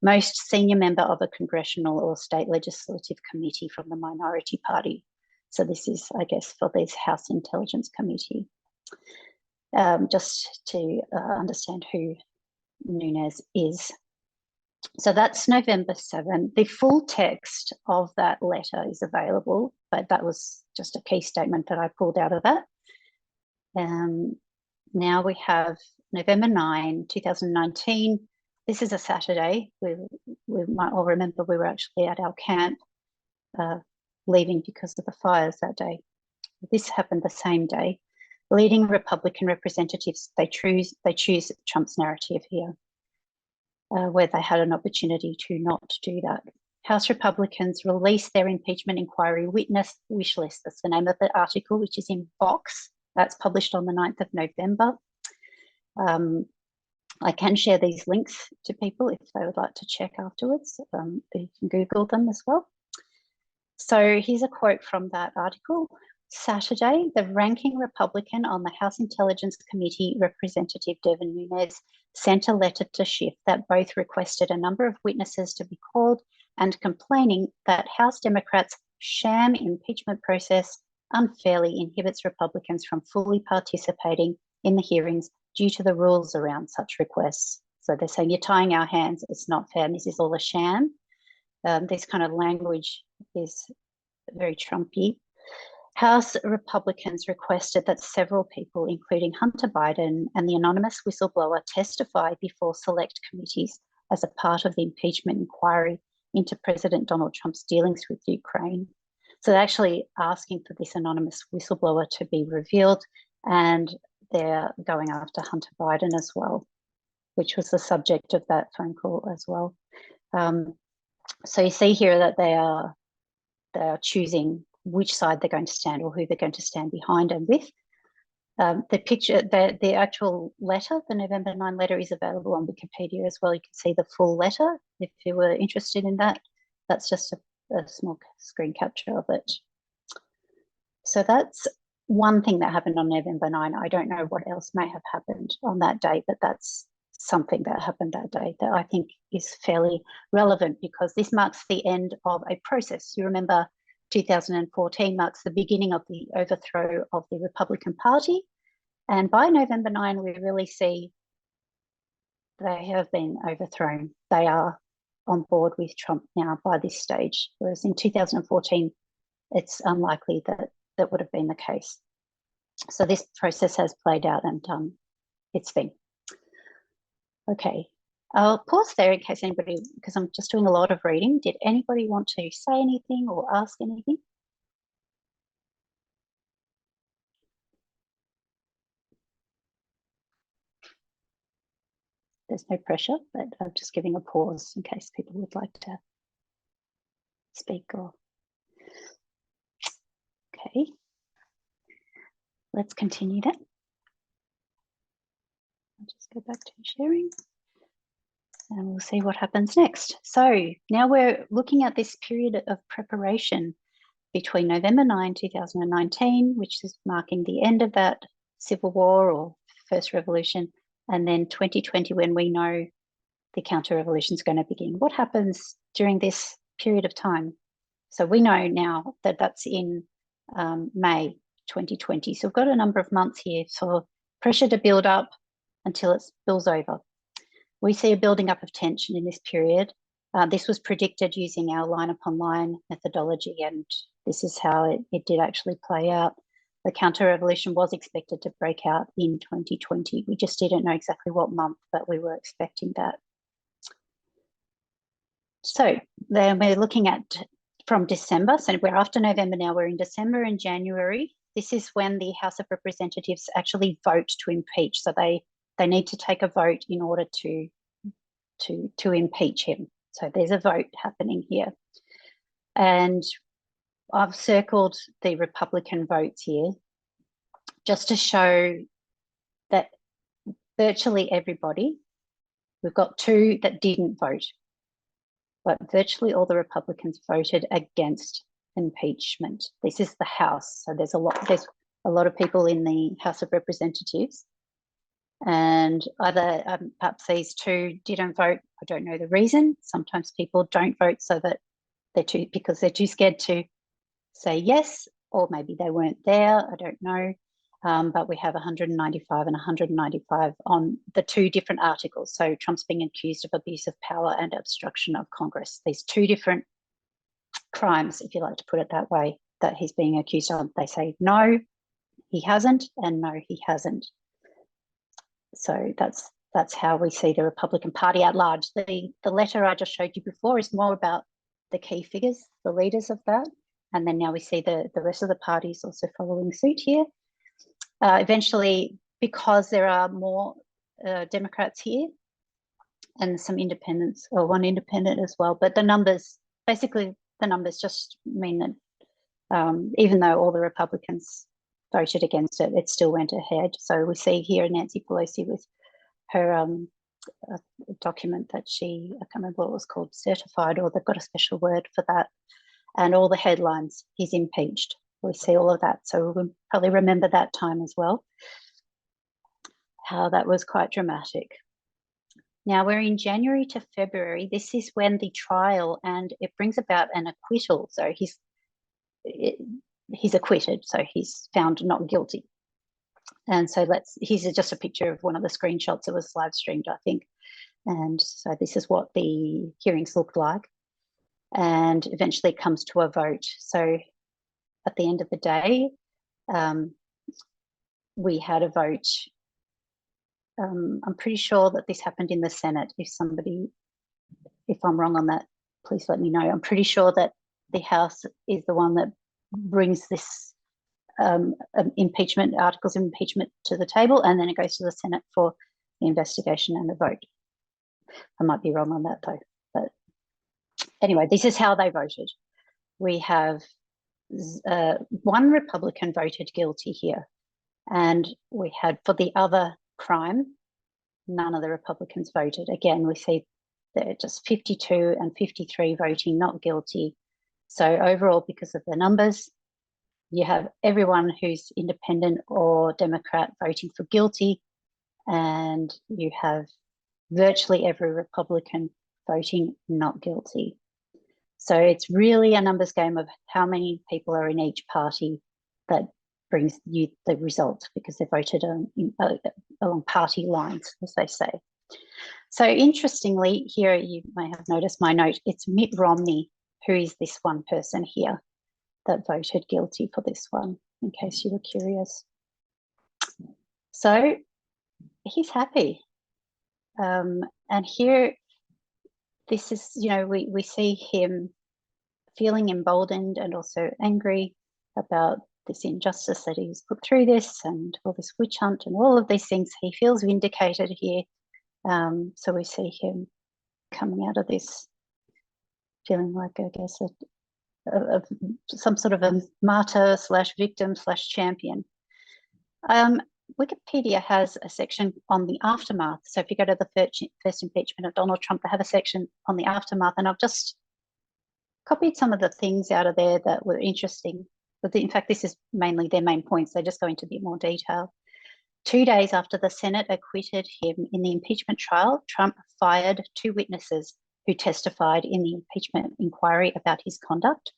Most senior member of a congressional or state legislative committee from the minority party. So this is, I guess, for this House Intelligence Committee. Just to understand who Nunes is. So that's November 7. The full text of that letter is available, but that was just a key statement that I pulled out of that. Now we have November 9, 2019. This is a Saturday. We might all remember we were actually at our camp leaving because of the fires that day. This happened the same day. Leading Republican representatives, they choose Trump's narrative here, where they had an opportunity to not do that. House Republicans released their impeachment inquiry witness wish list. That's the name of the article, which is in Vox. That's published on the 9th of November. I can share these links to people if they would like to check afterwards. You can Google them as well. So here's a quote from that article. Saturday, the ranking Republican on the House Intelligence Committee, Representative Devon Nunes, sent a letter to Schiff that both requested a number of witnesses to be called and complaining that House Democrats' sham impeachment process unfairly inhibits Republicans from fully participating in the hearings due to the rules around such requests. So they're saying, you're tying our hands, it's not fair, and this is all a sham. This kind of language is very Trumpy. House Republicans requested that several people, including Hunter Biden and the anonymous whistleblower, testify before select committees as a part of the impeachment inquiry into President Donald Trump's dealings with Ukraine. So they're actually asking for this anonymous whistleblower to be revealed, and they're going after Hunter Biden as well, which was the subject of that phone call as well. So you see here that they are choosing which side they're going to stand or who they're going to stand behind and with. The picture, the actual letter, the November 9 letter, is available on Wikipedia as well. You can see the full letter if you were interested in that. That's just a small screen capture of it. So that's one thing that happened on November 9. I don't know what else may have happened on that day, but that's something that happened that day that I think is fairly relevant, because this marks the end of a process. You remember 2014 marks the beginning of the overthrow of the Republican Party. And by November 9, we really see they have been overthrown. They are on board with Trump now by this stage, whereas in 2014, it's unlikely that that would have been the case. So this process has played out and done its thing. Okay, I'll pause there in case anybody, because I'm just doing a lot of reading. Did anybody want to say anything or ask anything? There's no pressure, but I'm just giving a pause in case people would like to speak or... Okay, let's continue then. I'll just go back to sharing and we'll see what happens next. So now we're looking at this period of preparation between November 9, 2019, which is marking the end of that civil war or first revolution, and then 2020, when we know the counter-revolution is going to begin. What happens during this period of time? So we know now that that's in May 2020. So we've got a number of months here for pressure to build up until it spills over. We see a building up of tension in this period. This was predicted using our line upon line methodology, and this is how it did actually play out. The counter-revolution was expected to break out in 2020. We just didn't know exactly what month, but we were expecting that. So then we're looking at from December. So we're after November now, we're in December and January. This is when the House of Representatives actually vote to impeach. So they need to take a vote in order to impeach him. So there's a vote happening here. And I've circled the Republican votes here just to show that virtually everybody, we've got 2 that didn't vote, but virtually all the Republicans voted against impeachment. This is the House. So there's a lot of people in the House of Representatives. And either perhaps these 2 didn't vote. I don't know the reason. Sometimes people don't vote so that because they're too scared to say yes, or maybe they weren't there. I don't know. But we have 195 and 195 on the 2 different articles. So Trump's being accused of abuse of power and obstruction of Congress. These 2 different crimes, if you like to put it that way, that he's being accused of. They say no, he hasn't, and no, he hasn't. So that's how we see the Republican Party at large. The letter I just showed you before is more about the key figures, the leaders of that. And then now we see the rest of the parties also following suit here. Eventually, because there are more Democrats here and some independents, or 1 independent as well, but the numbers just mean that even though all the Republicans voted against it, it still went ahead. So we see here Nancy Pelosi with her document that I can't remember what it was called, certified, or they've got a special word for that, and all the headlines, he's impeached. We see all of that. So we'll probably remember that time as well, how that was quite dramatic. Now we're in January to February. This is when the trial, and it brings about an acquittal. So he's acquitted, so he's found not guilty. And so here's just a picture of one of the screenshots. It was live streamed, I think. And so this is what the hearings looked like, and eventually comes to a vote. So at the end of the day, we had a vote. I'm pretty sure that this happened in the Senate. If I'm wrong on that, please let me know. I'm pretty sure that the House is the one that brings this articles of impeachment to the table, and then it goes to the Senate for the investigation and the vote. I might be wrong on that though, but anyway, this is how they voted. We have 1 Republican voted guilty here, and we had, for the other crime, none of the Republicans voted. Again, we see that just 52 and 53 voting not guilty. So overall, because of the numbers, you have everyone who's independent or Democrat voting for guilty, and you have virtually every Republican voting not guilty. So it's really a numbers game of how many people are in each party that brings you the result, because they voted along party lines, as they say. So interestingly, here you may have noticed my note, it's Mitt Romney who is this one person here that voted guilty for this one, in case you were curious. So he's happy. And here, this is, we see him feeling emboldened and also angry about this injustice that he's put through this, and all this witch hunt and all of these things. He feels vindicated here. So we see him coming out of this feeling like, I guess, some sort of a martyr / victim / champion. Wikipedia has a section on the aftermath. So if you go to the first impeachment of Donald Trump, they have a section on the aftermath, and I've just copied some of the things out of there that were interesting. But in fact, this is mainly their main points. They just go into a bit more detail. 2 days after the Senate acquitted him in the impeachment trial, Trump fired 2 witnesses who testified in the impeachment inquiry about his conduct.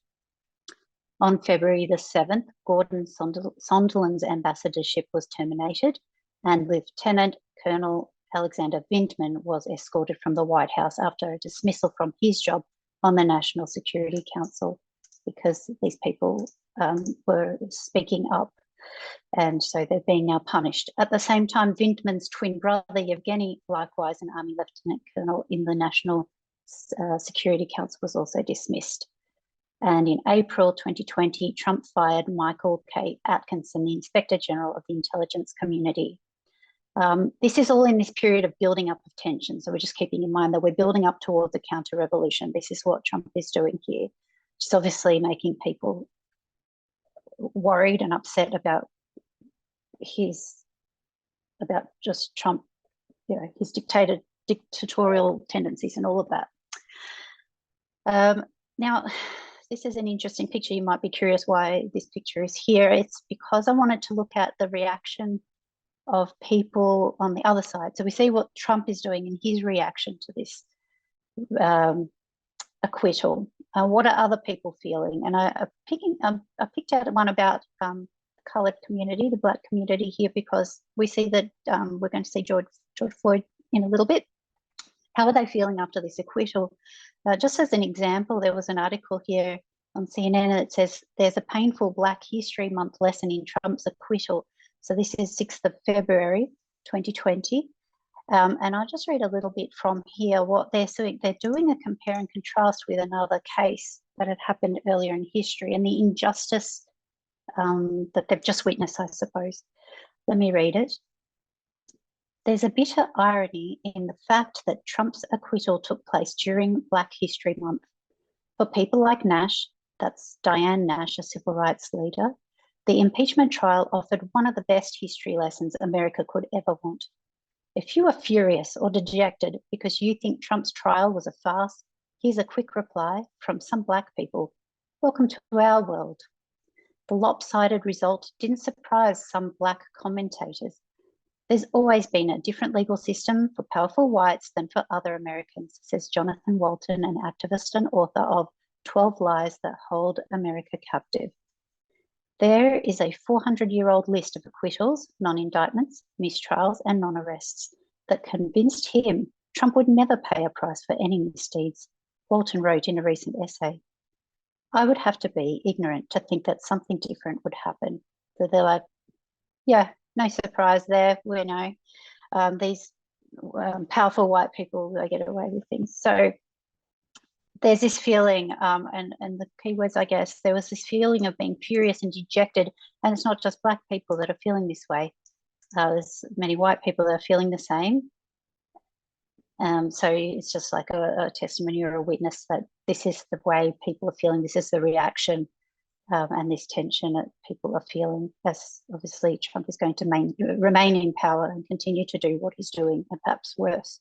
On February the 7th, Gordon Sondland's ambassadorship was terminated, and Lieutenant Colonel Alexander Vindman was escorted from the White House after a dismissal from his job on the National Security Council, because these people were speaking up, and so they're being now punished. At the same time, Vindman's twin brother, Yevgeny, likewise an Army Lieutenant Colonel in the National Security Council, was also dismissed. And in April 2020, Trump fired Michael K. Atkinson, the Inspector General of the Intelligence Community. This is all in this period of building up of tension. So we're just keeping in mind that we're building up towards a counter-revolution. This is what Trump is doing here. It's obviously making people worried and upset about just Trump, his dictatorial tendencies and all of that. Now, this is an interesting picture. You might be curious why this picture is here. It's because I wanted to look at the reaction of people on the other side. So we see what Trump is doing in his reaction to this acquittal. What are other people feeling? And I picked out one about the coloured community, the Black community here, because we see that we're going to see George Floyd in a little bit. How are they feeling after this acquittal? Just as an example, there was an article here on CNN that says there's a painful Black History Month lesson in Trump's acquittal. So this is 6th of February, 2020. And I'll just read a little bit from here what they're doing. They're doing a compare and contrast with another case that had happened earlier in history and the injustice that they've just witnessed, I suppose. Let me read it. There's a bitter irony in the fact that Trump's acquittal took place during Black History Month. For people like Nash, that's Diane Nash, a civil rights leader, the impeachment trial offered one of the best history lessons America could ever want. If you are furious or dejected because you think Trump's trial was a farce, here's a quick reply from some Black people. Welcome to our world. The lopsided result didn't surprise some Black commentators. There's always been a different legal system for powerful whites than for other Americans, says Jonathan Walton, an activist and author of 12 Lies That Hold America Captive. There is a 400-year-old list of acquittals, non-indictments, mistrials, and non-arrests that convinced him Trump would never pay a price for any misdeeds, Walton wrote in a recent essay. I would have to be ignorant to think that something different would happen. So they're like, yeah, no surprise there. We know these powerful white people, they get away with things. So there's this feeling, and the key words, I guess, there was this feeling of being furious and dejected. And it's not just Black people that are feeling this way. There's many white people that are feeling the same. So it's just like a testimony or a witness that this is the way people are feeling. This is the reaction and this tension that people are feeling, as obviously Trump is going to remain in power and continue to do what he's doing, and perhaps worse.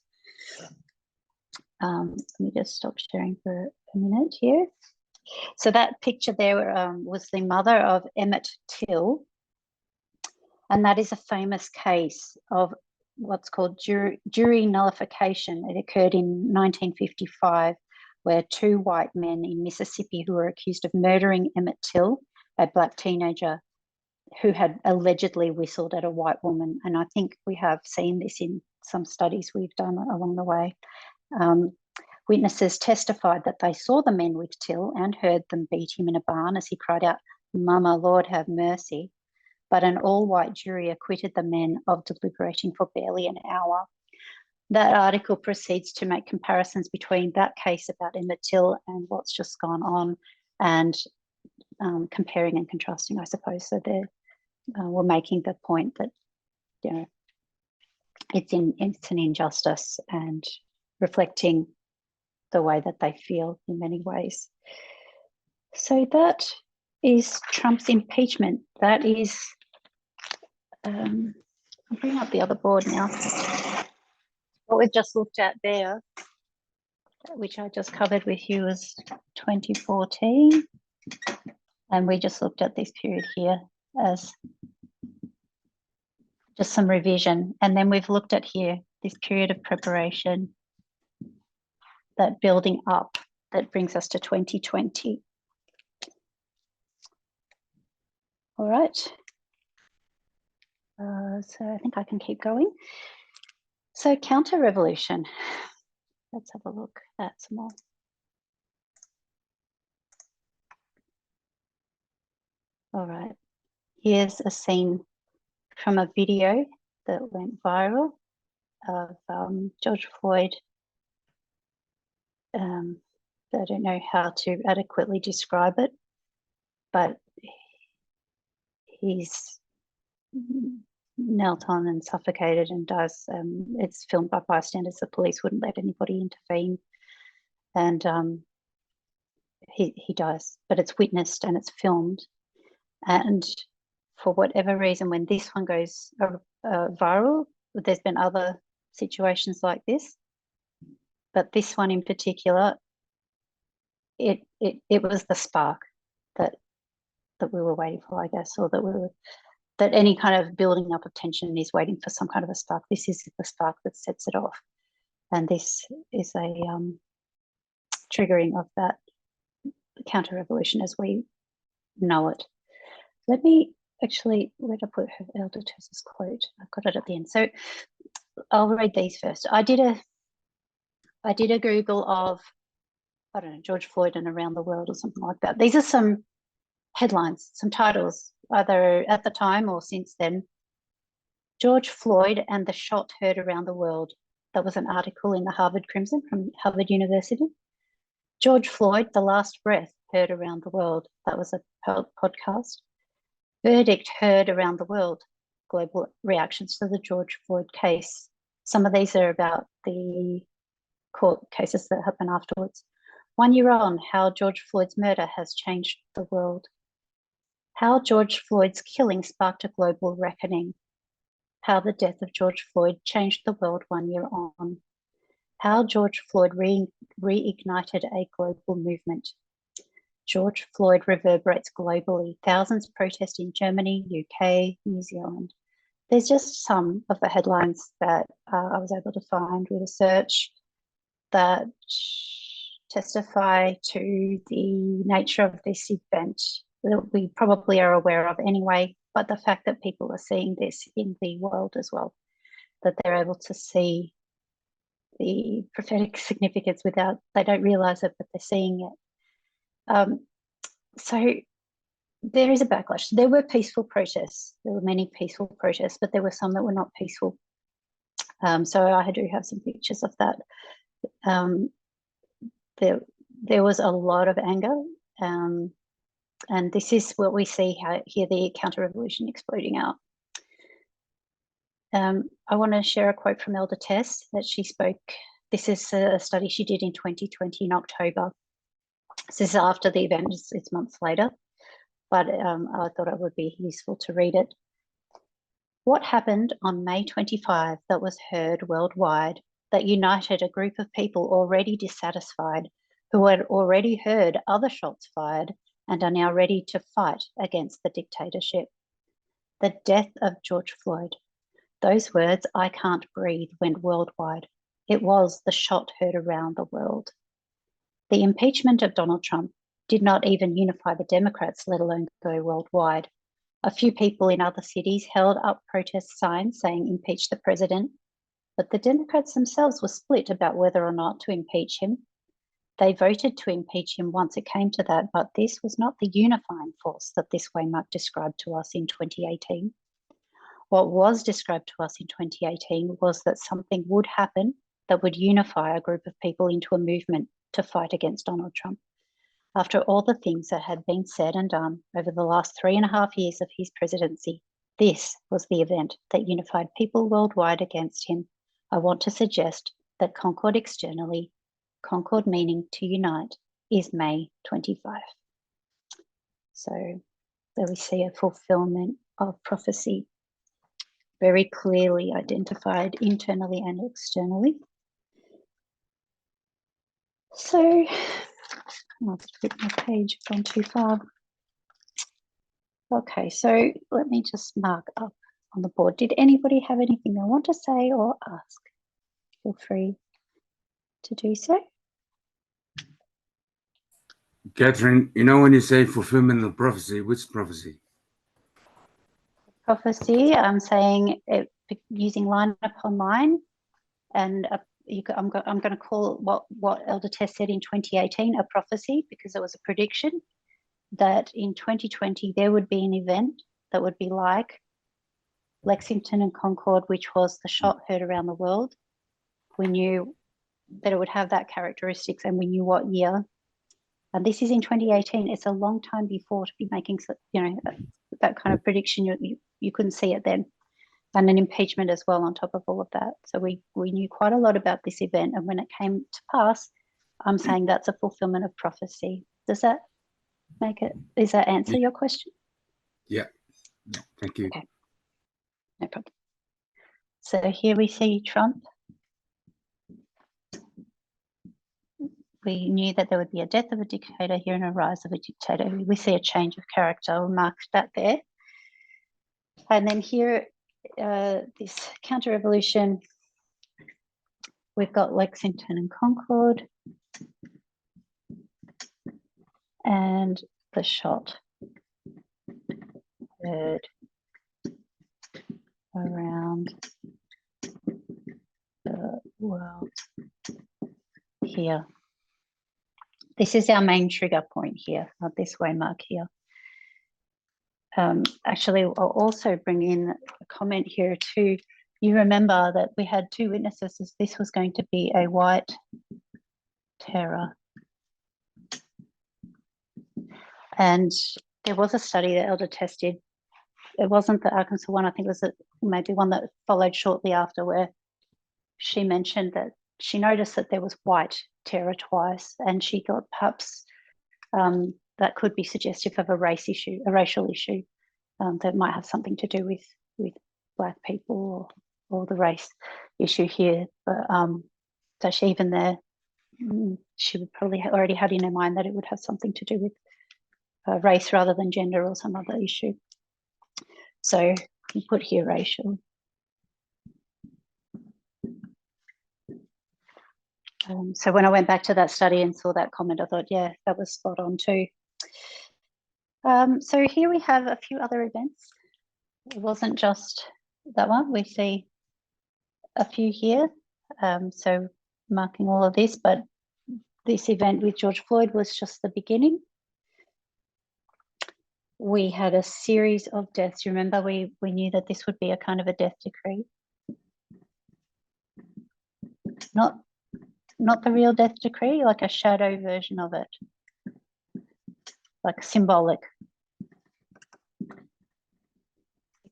Let me just stop sharing for a minute here. So that picture there was the mother of Emmett Till, and that is a famous case of what's called jury nullification. It occurred in 1955, where two white men in Mississippi who were accused of murdering Emmett Till, a Black teenager who had allegedly whistled at a white woman. And I think we have seen this in some studies we've done along the way. Witnesses testified that they saw the men with Till and heard them beat him in a barn as he cried out, "Mama, Lord, have mercy." But an all-white jury acquitted the men of deliberating for barely an hour. That article proceeds to make comparisons between that case about Emmett Till and what's just gone on, and comparing and contrasting, I suppose. So they were making the point that, you know, it's an injustice and reflecting the way that they feel in many ways. So that is Trump's impeachment. That is, I'll bring up the other board now. What we've just looked at there, which I just covered with you, was 2014. And we just looked at this period here as just some revision. And then we've looked at here this period of preparation, that building up that brings us to 2020. All right. So I think I can keep going. So counter-revolution. Let's have a look at some more. All right. Here's a scene from a video that went viral of George Floyd. I don't know how to adequately describe it, but he's knelt on and suffocated and dies. It's filmed by bystanders. The police wouldn't let anybody intervene, and he dies. But it's witnessed and it's filmed. And for whatever reason, when this one goes viral, there's been other situations like this, but this one in particular, it was the spark that we were waiting for, I guess, or that any kind of building up of tension is waiting for some kind of a spark. This is the spark that sets it off, and this is a triggering of that counter-revolution as we know it. Let me actually, where did I put her Elder Tess's quote? I've got it at the end. So I'll read these first. I did a Google of, I don't know, George Floyd and around the world or something like that. These are some headlines, some titles, either at the time or since then. George Floyd and the shot heard around the world. That was an article in the Harvard Crimson from Harvard University. George Floyd, the last breath heard around the world. That was a podcast. Verdict heard around the world. Global reactions to the George Floyd case. Some of these are about the court cases that happen afterwards. 1 year on, how George Floyd's murder has changed the world. How George Floyd's killing sparked a global reckoning. How the death of George Floyd changed the world 1 year on. How George Floyd reignited a global movement. George Floyd reverberates globally. Thousands protest in Germany, UK, New Zealand. There's just some of the headlines that I was able to find with a search that testify to the nature of this event that we probably are aware of anyway, but the fact that people are seeing this in the world as well, that they're able to see the prophetic significance without, they don't realize it, but they're seeing it. So there is a backlash. There were peaceful protests. There were many peaceful protests, but there were some that were not peaceful. So I do have some pictures of that. There was a lot of anger, and this is what we see here, the counter-revolution exploding out. I want to share a quote from Elder Tess that she spoke. This is a study she did in 2020 in October. This is after the event, it's months later, but I thought it would be useful to read it. What happened on May 25 that was heard worldwide, that united a group of people already dissatisfied, who had already heard other shots fired and are now ready to fight against the dictatorship? The death of George Floyd. Those words, "I can't breathe," went worldwide. It was the shot heard around the world. The impeachment of Donald Trump did not even unify the Democrats, let alone go worldwide. A few people in other cities held up protest signs saying impeach the president, but the Democrats themselves were split about whether or not to impeach him. They voted to impeach him once it came to that, but this was not the unifying force that this Waymark described to us in 2018. What was described to us in 2018 was that something would happen that would unify a group of people into a movement to fight against Donald Trump. After all the things that had been said and done over the last 3.5 years of his presidency, this was the event that unified people worldwide against him. I want to suggest that concord externally, concord meaning to unite, is May 25. So there we see a fulfillment of prophecy, very clearly identified internally and externally. So I'll flip my page, gone too far. Okay, so let me just mark up on the board. Did anybody have anything they want to say or ask? Feel free to do so. Katherine, you know when you say fulfillment of prophecy, which prophecy? Prophecy, I'm saying it using line upon line, and I'm going to call what Elder Tess said in 2018 a prophecy, because it was a prediction that in 2020 there would be an event that would be like Lexington and Concord, which was the shot heard around the world. We knew that it would have that characteristics, and we knew what year. And this is in 2018. It's a long time before to be making, that kind of prediction. You couldn't see it then. And an impeachment as well on top of all of that. So we knew quite a lot about this event. And when it came to pass, I'm saying that's a fulfillment of prophecy. Does that answer your question? Yeah. Thank you. Okay. No problem. So here we see Trump. We knew that there would be a death of a dictator here and a rise of a dictator. We see a change of character. We'll mark that there. And then here, this counter-revolution, we've got Lexington and Concord, and the shot heard around the world here. This is our main trigger point here, this waymark here. Actually, I'll also bring in a comment here too. You remember that we had two witnesses. This was going to be a white terror. And there was a study that Elder Tess did. It wasn't the Arkansas one. I think it was maybe one that followed shortly after, where she mentioned that she noticed that there was white terror twice, and she thought perhaps that could be suggestive of a racial issue that might have something to do with Black people or the race issue here. But so she even there, she would probably already had in her mind that it would have something to do with race rather than gender or some other issue. So you put here racial. So when I went back to that study and saw that comment, I thought, yeah, that was spot on too. So here we have a few other events. It wasn't just that one. We see a few here. So marking all of this, but this event with George Floyd was just the beginning. We had a series of deaths. Remember, we knew that this would be a kind of a death decree. Not the real death decree, like a shadow version of it, like symbolic.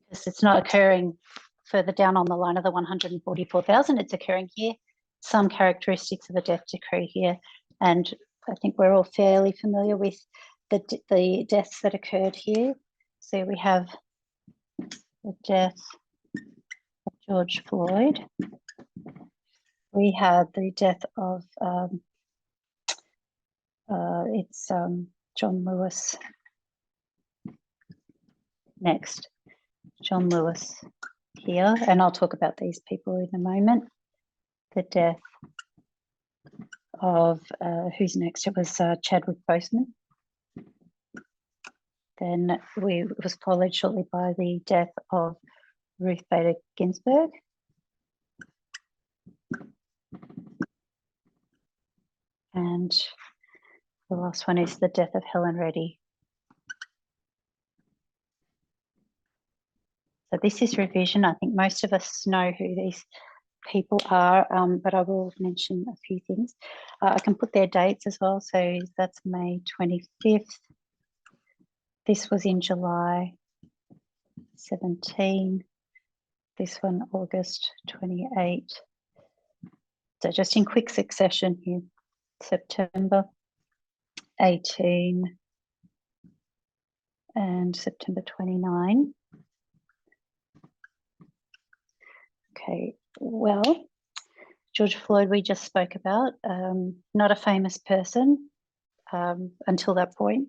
Because it's not occurring further down on the line of the 144,000, it's occurring here. Some characteristics of a death decree here. And I think we're all fairly familiar with the deaths that occurred here. So we have the death of George Floyd. We had the death of John Lewis. Next, John Lewis here, and I'll talk about these people in a moment. The death of who's next? It was Chadwick Boseman. Then it was followed shortly by the death of Ruth Bader Ginsburg. And the last one is the death of Helen Reddy. So this is revision. I think most of us know who these people are, but I will mention a few things. I can put their dates as well. So that's May 25th. This was in July 17. This one, August 28. So just in quick succession here. September 18 and September 29. Okay, well, George Floyd we just spoke about, not a famous person until that point,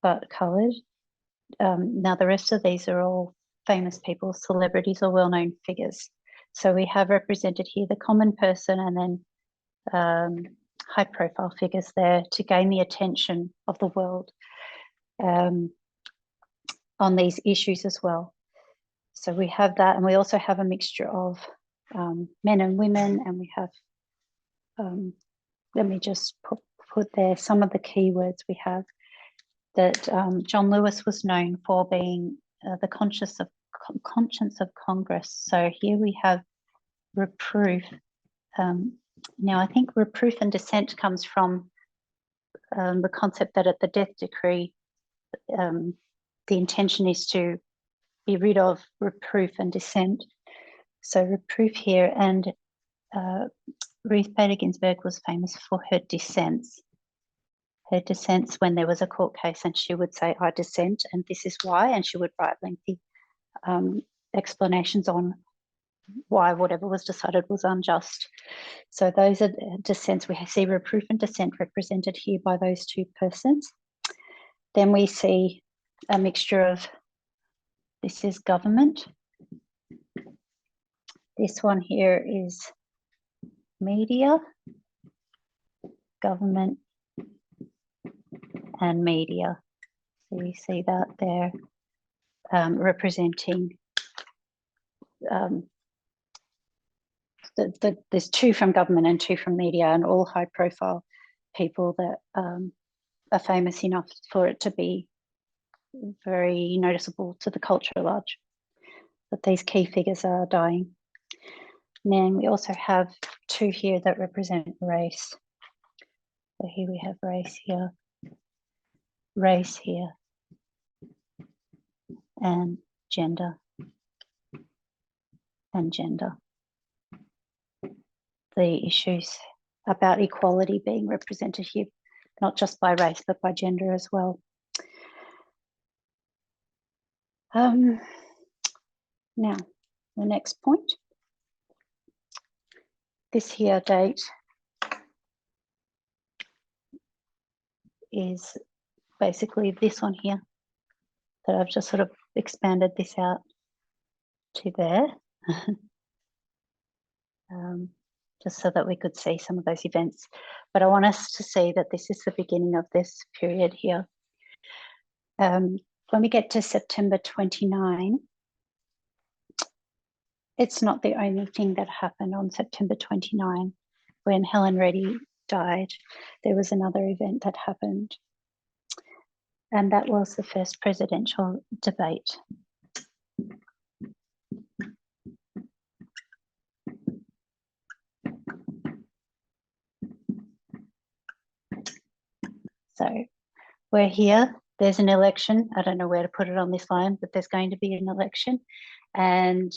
but coloured. Now the rest of these are all famous people, celebrities or well-known figures. So we have represented here the common person and then high-profile figures there to gain the attention of the world on these issues as well. So we have that, and we also have a mixture of men and women, and we have, let me just put there some of the keywords we have. That John Lewis was known for being the conscience of Congress. So here we have reproof. Now I think reproof and dissent comes from the concept that at the death decree, the intention is to be rid of reproof and dissent. So reproof here, and Ruth Bader Ginsburg was famous for her dissents. Her dissents when there was a court case, and she would say, I dissent, and this is why, and she would write lengthy explanations on why whatever was decided was unjust. So those are dissents. We see reproof and dissent represented here by those two persons. Then we see a mixture of, this is government. This one here is media, government, and media. So you see that there representing there's two from government and two from media, and all high profile people that are famous enough for it to be very noticeable to the culture at large. But these key figures are dying. And then we also have two here that represent race. So here we have race here, and gender, The issues about equality being represented here, not just by race, but by gender as well. Now, the next point. This here date is basically this one here that I've just sort of expanded this out to there. Just so that we could see some of those events. But I want us to see that this is the beginning of this period here. When we get to September 29, it's not the only thing that happened on September 29. When Helen Reddy died, there was another event that happened, and that was the first presidential debate. So we're here, there's an election. I don't know where to put it on this line, but there's going to be an election, and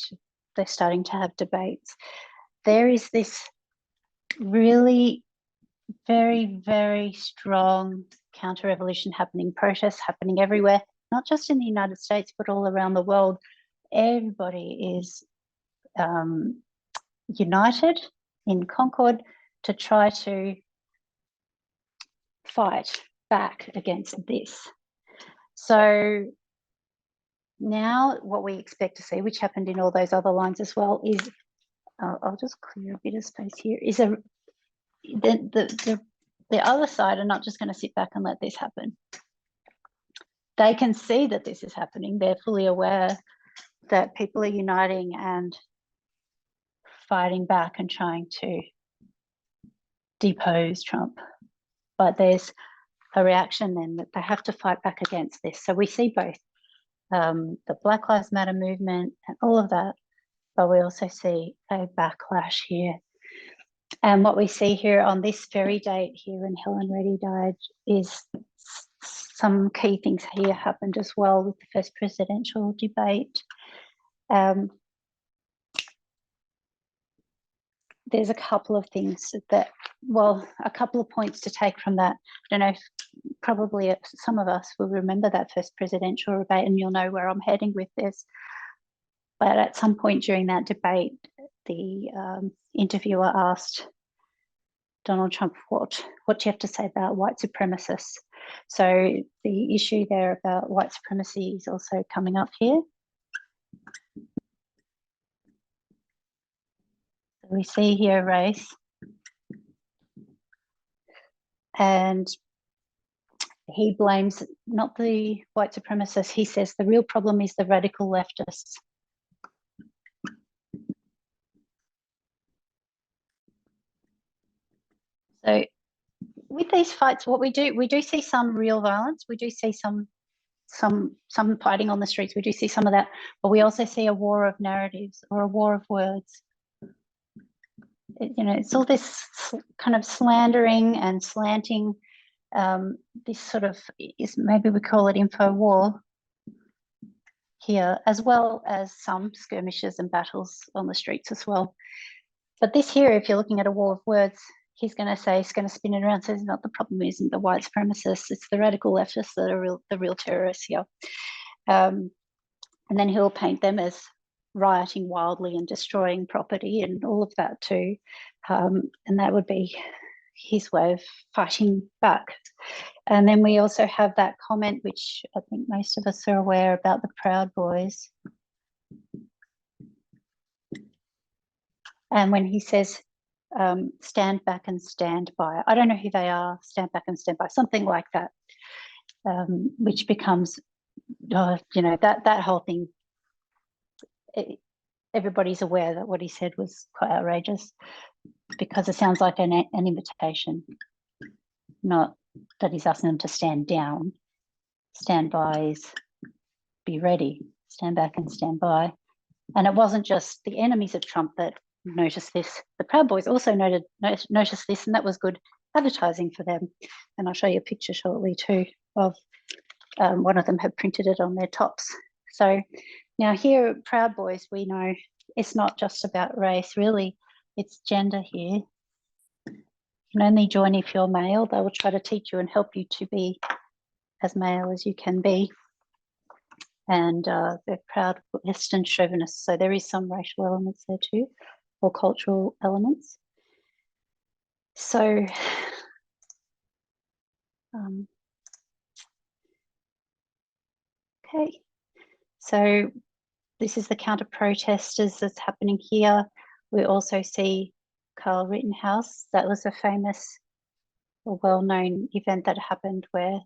they're starting to have debates. There is this really very, very strong counter-revolution happening, protests happening everywhere, not just in the United States, but all around the world. Everybody is united in concord to try to fight back against this. So now what we expect to see, which happened in all those other lines as well, is, I'll just clear a bit of space here, is the other side are not just going to sit back and let this happen. They can see that this is happening. They're fully aware that people are uniting and fighting back and trying to depose Trump. But there's a reaction then that they have to fight back against this. So we see both the Black Lives Matter movement and all of that, but we also see a backlash here. And what we see here on this very date here when Helen Reddy died is some key things here happened as well with the first presidential debate. There's a couple of things that, well, a couple of points to take from that. I don't know if probably some of us will remember that first presidential debate, and you'll know where I'm heading with this. But at some point during that debate, the interviewer asked Donald Trump, what do you have to say about white supremacists? So the issue there about white supremacy is also coming up here. So we see here race. And he blames not the white supremacists. He says the real problem is the radical leftists. So with these fights, what we do see some real violence. We do see some fighting on the streets. We do see some of that, but we also see a war of narratives or a war of words. It's all this kind of slandering and slanting. This sort of is, maybe we call it info war here, as well as some skirmishes and battles on the streets as well. But this here, if you're looking at a war of words, he's going to say, he's going to spin it around, says, not the problem isn't the white supremacists, it's the radical leftists that are the real terrorists here. And then he'll paint them as rioting wildly and destroying property and all of that too. And that would be his way of fighting back. And then we also have that comment, which I think most of us are aware about, the Proud Boys. And when he says, stand back and stand by. I don't know who they are, stand back and stand by, something like that, which becomes, that whole thing. Everybody's aware that what he said was quite outrageous, because it sounds like an invitation, not that he's asking them to stand down. Stand by is be ready, stand back and stand by. And it wasn't just the enemies of Trump that noticed this. The Proud Boys also noticed this, and that was good advertising for them. And I'll show you a picture shortly too of one of them had printed it on their tops. So now here at Proud Boys, we know it's not just about race, really, it's gender here. You can only join if you're male. They will try to teach you and help you to be as male as you can be. And they're proud Western chauvinists, so there is some racial elements there too, or cultural elements. So okay, so this is the counter-protesters that's happening here. We also see Carl Rittenhouse. That was a famous or well-known event that happened, where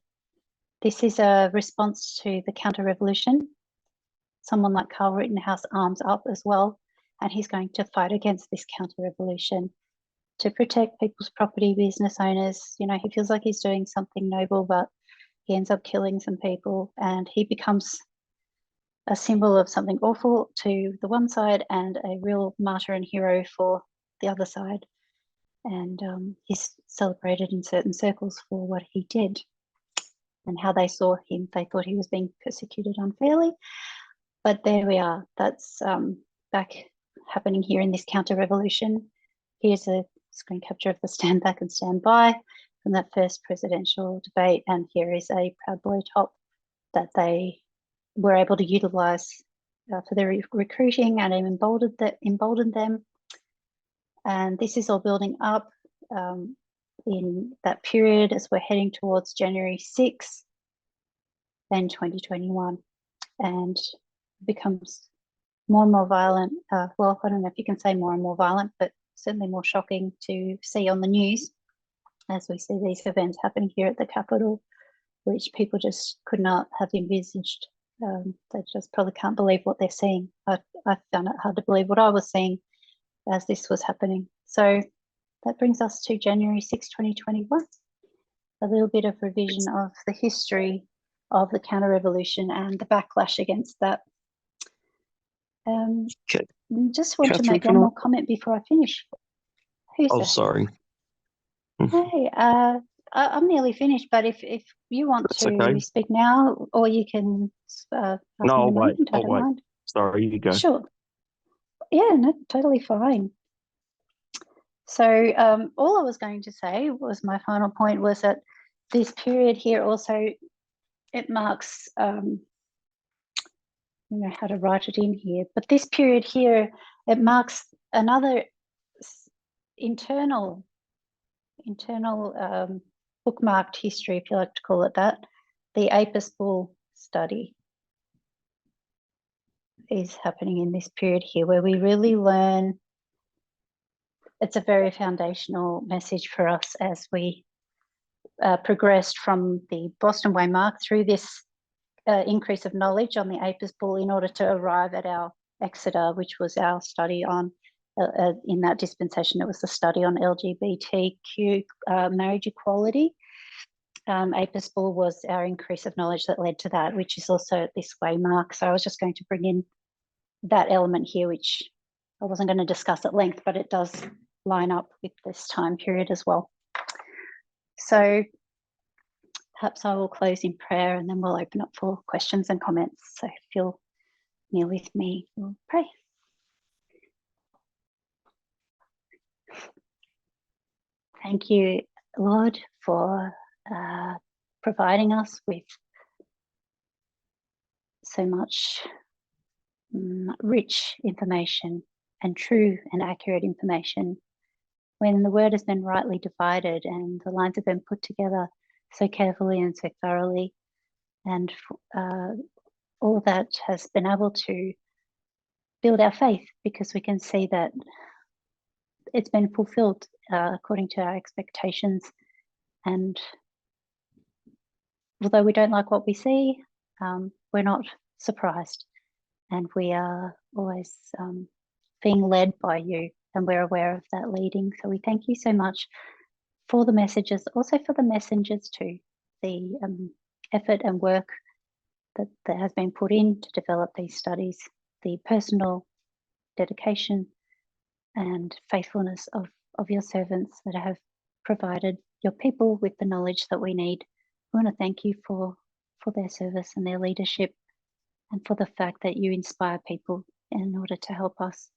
this is a response to the counter-revolution. Someone like Carl Rittenhouse arms up as well, and he's going to fight against this counter-revolution to protect people's property, business owners. You know, he feels like he's doing something noble, but he ends up killing some people, and he becomes a symbol of something awful to the one side and a real martyr and hero for the other side. And he's celebrated in certain circles for what he did and how they saw him. They thought he was being persecuted unfairly. But there we are. That's back happening here in this counter-revolution. Here's a screen capture of the stand back and stand by from that first presidential debate. And here is a Proud Boy top that they were able to utilize for their recruiting, and emboldened them. And this is all building up in that period as we're heading towards January 6th, then 2021, and becomes more and more violent. Well, I don't know if you can say more and more violent, but certainly more shocking to see on the news as we see these events happening here at the Capitol, which people just could not have envisaged. They just probably can't believe what they're seeing. I found it hard to believe what I was seeing as this was happening. So that brings us to January 6, 2021. A little bit of revision of the history of the counter-revolution and the backlash against that. Just want Katherine, to make one more comment before I finish. Who's that? Sorry. Hey, I'm nearly finished, but if you want That's to okay. speak now, or you can No, I'll wait. I don't mind. Sorry, you go. Sure. Yeah, no, totally fine. So all I was going to say was, my final point was that this period here also, it marks, I don't know how to write it in here, but this period here, it marks another internal bookmarked history, if you like to call it that. The Apis Bull study is happening in this period here, where we really learn. It's a very foundational message for us as we progressed from the Boston Waymark through this increase of knowledge on the Apis Bull in order to arrive at our Exeter, which was our study on in that dispensation, it was the study on LGBTQ marriage equality. APIS Bull was our increase of knowledge that led to that, which is also this waymark. So I was just going to bring in that element here, which I wasn't going to discuss at length, but it does line up with this time period as well. So perhaps I will close in prayer and then we'll open up for questions and comments. So if you'll kneel with me, we'll pray. Thank you, Lord, for providing us with so much rich information and true and accurate information. When the word has been rightly divided and the lines have been put together so carefully and so thoroughly, and all of that has been able to build our faith, because we can see that it's been fulfilled according to our expectations. And although we don't like what we see, we're not surprised, and we are always being led by you, and we're aware of that leading. So we thank you so much for the messages, also for the messengers too, the effort and work that has been put in to develop these studies, the personal dedication and faithfulness of your servants that have provided your people with the knowledge that we need. We want to thank you for their service and their leadership, and for the fact that you inspire people in order to help us.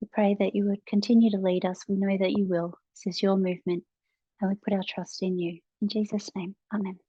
We pray that you would continue to lead us. We know that you will. This is your movement, and we put our trust in you. In Jesus' name, amen.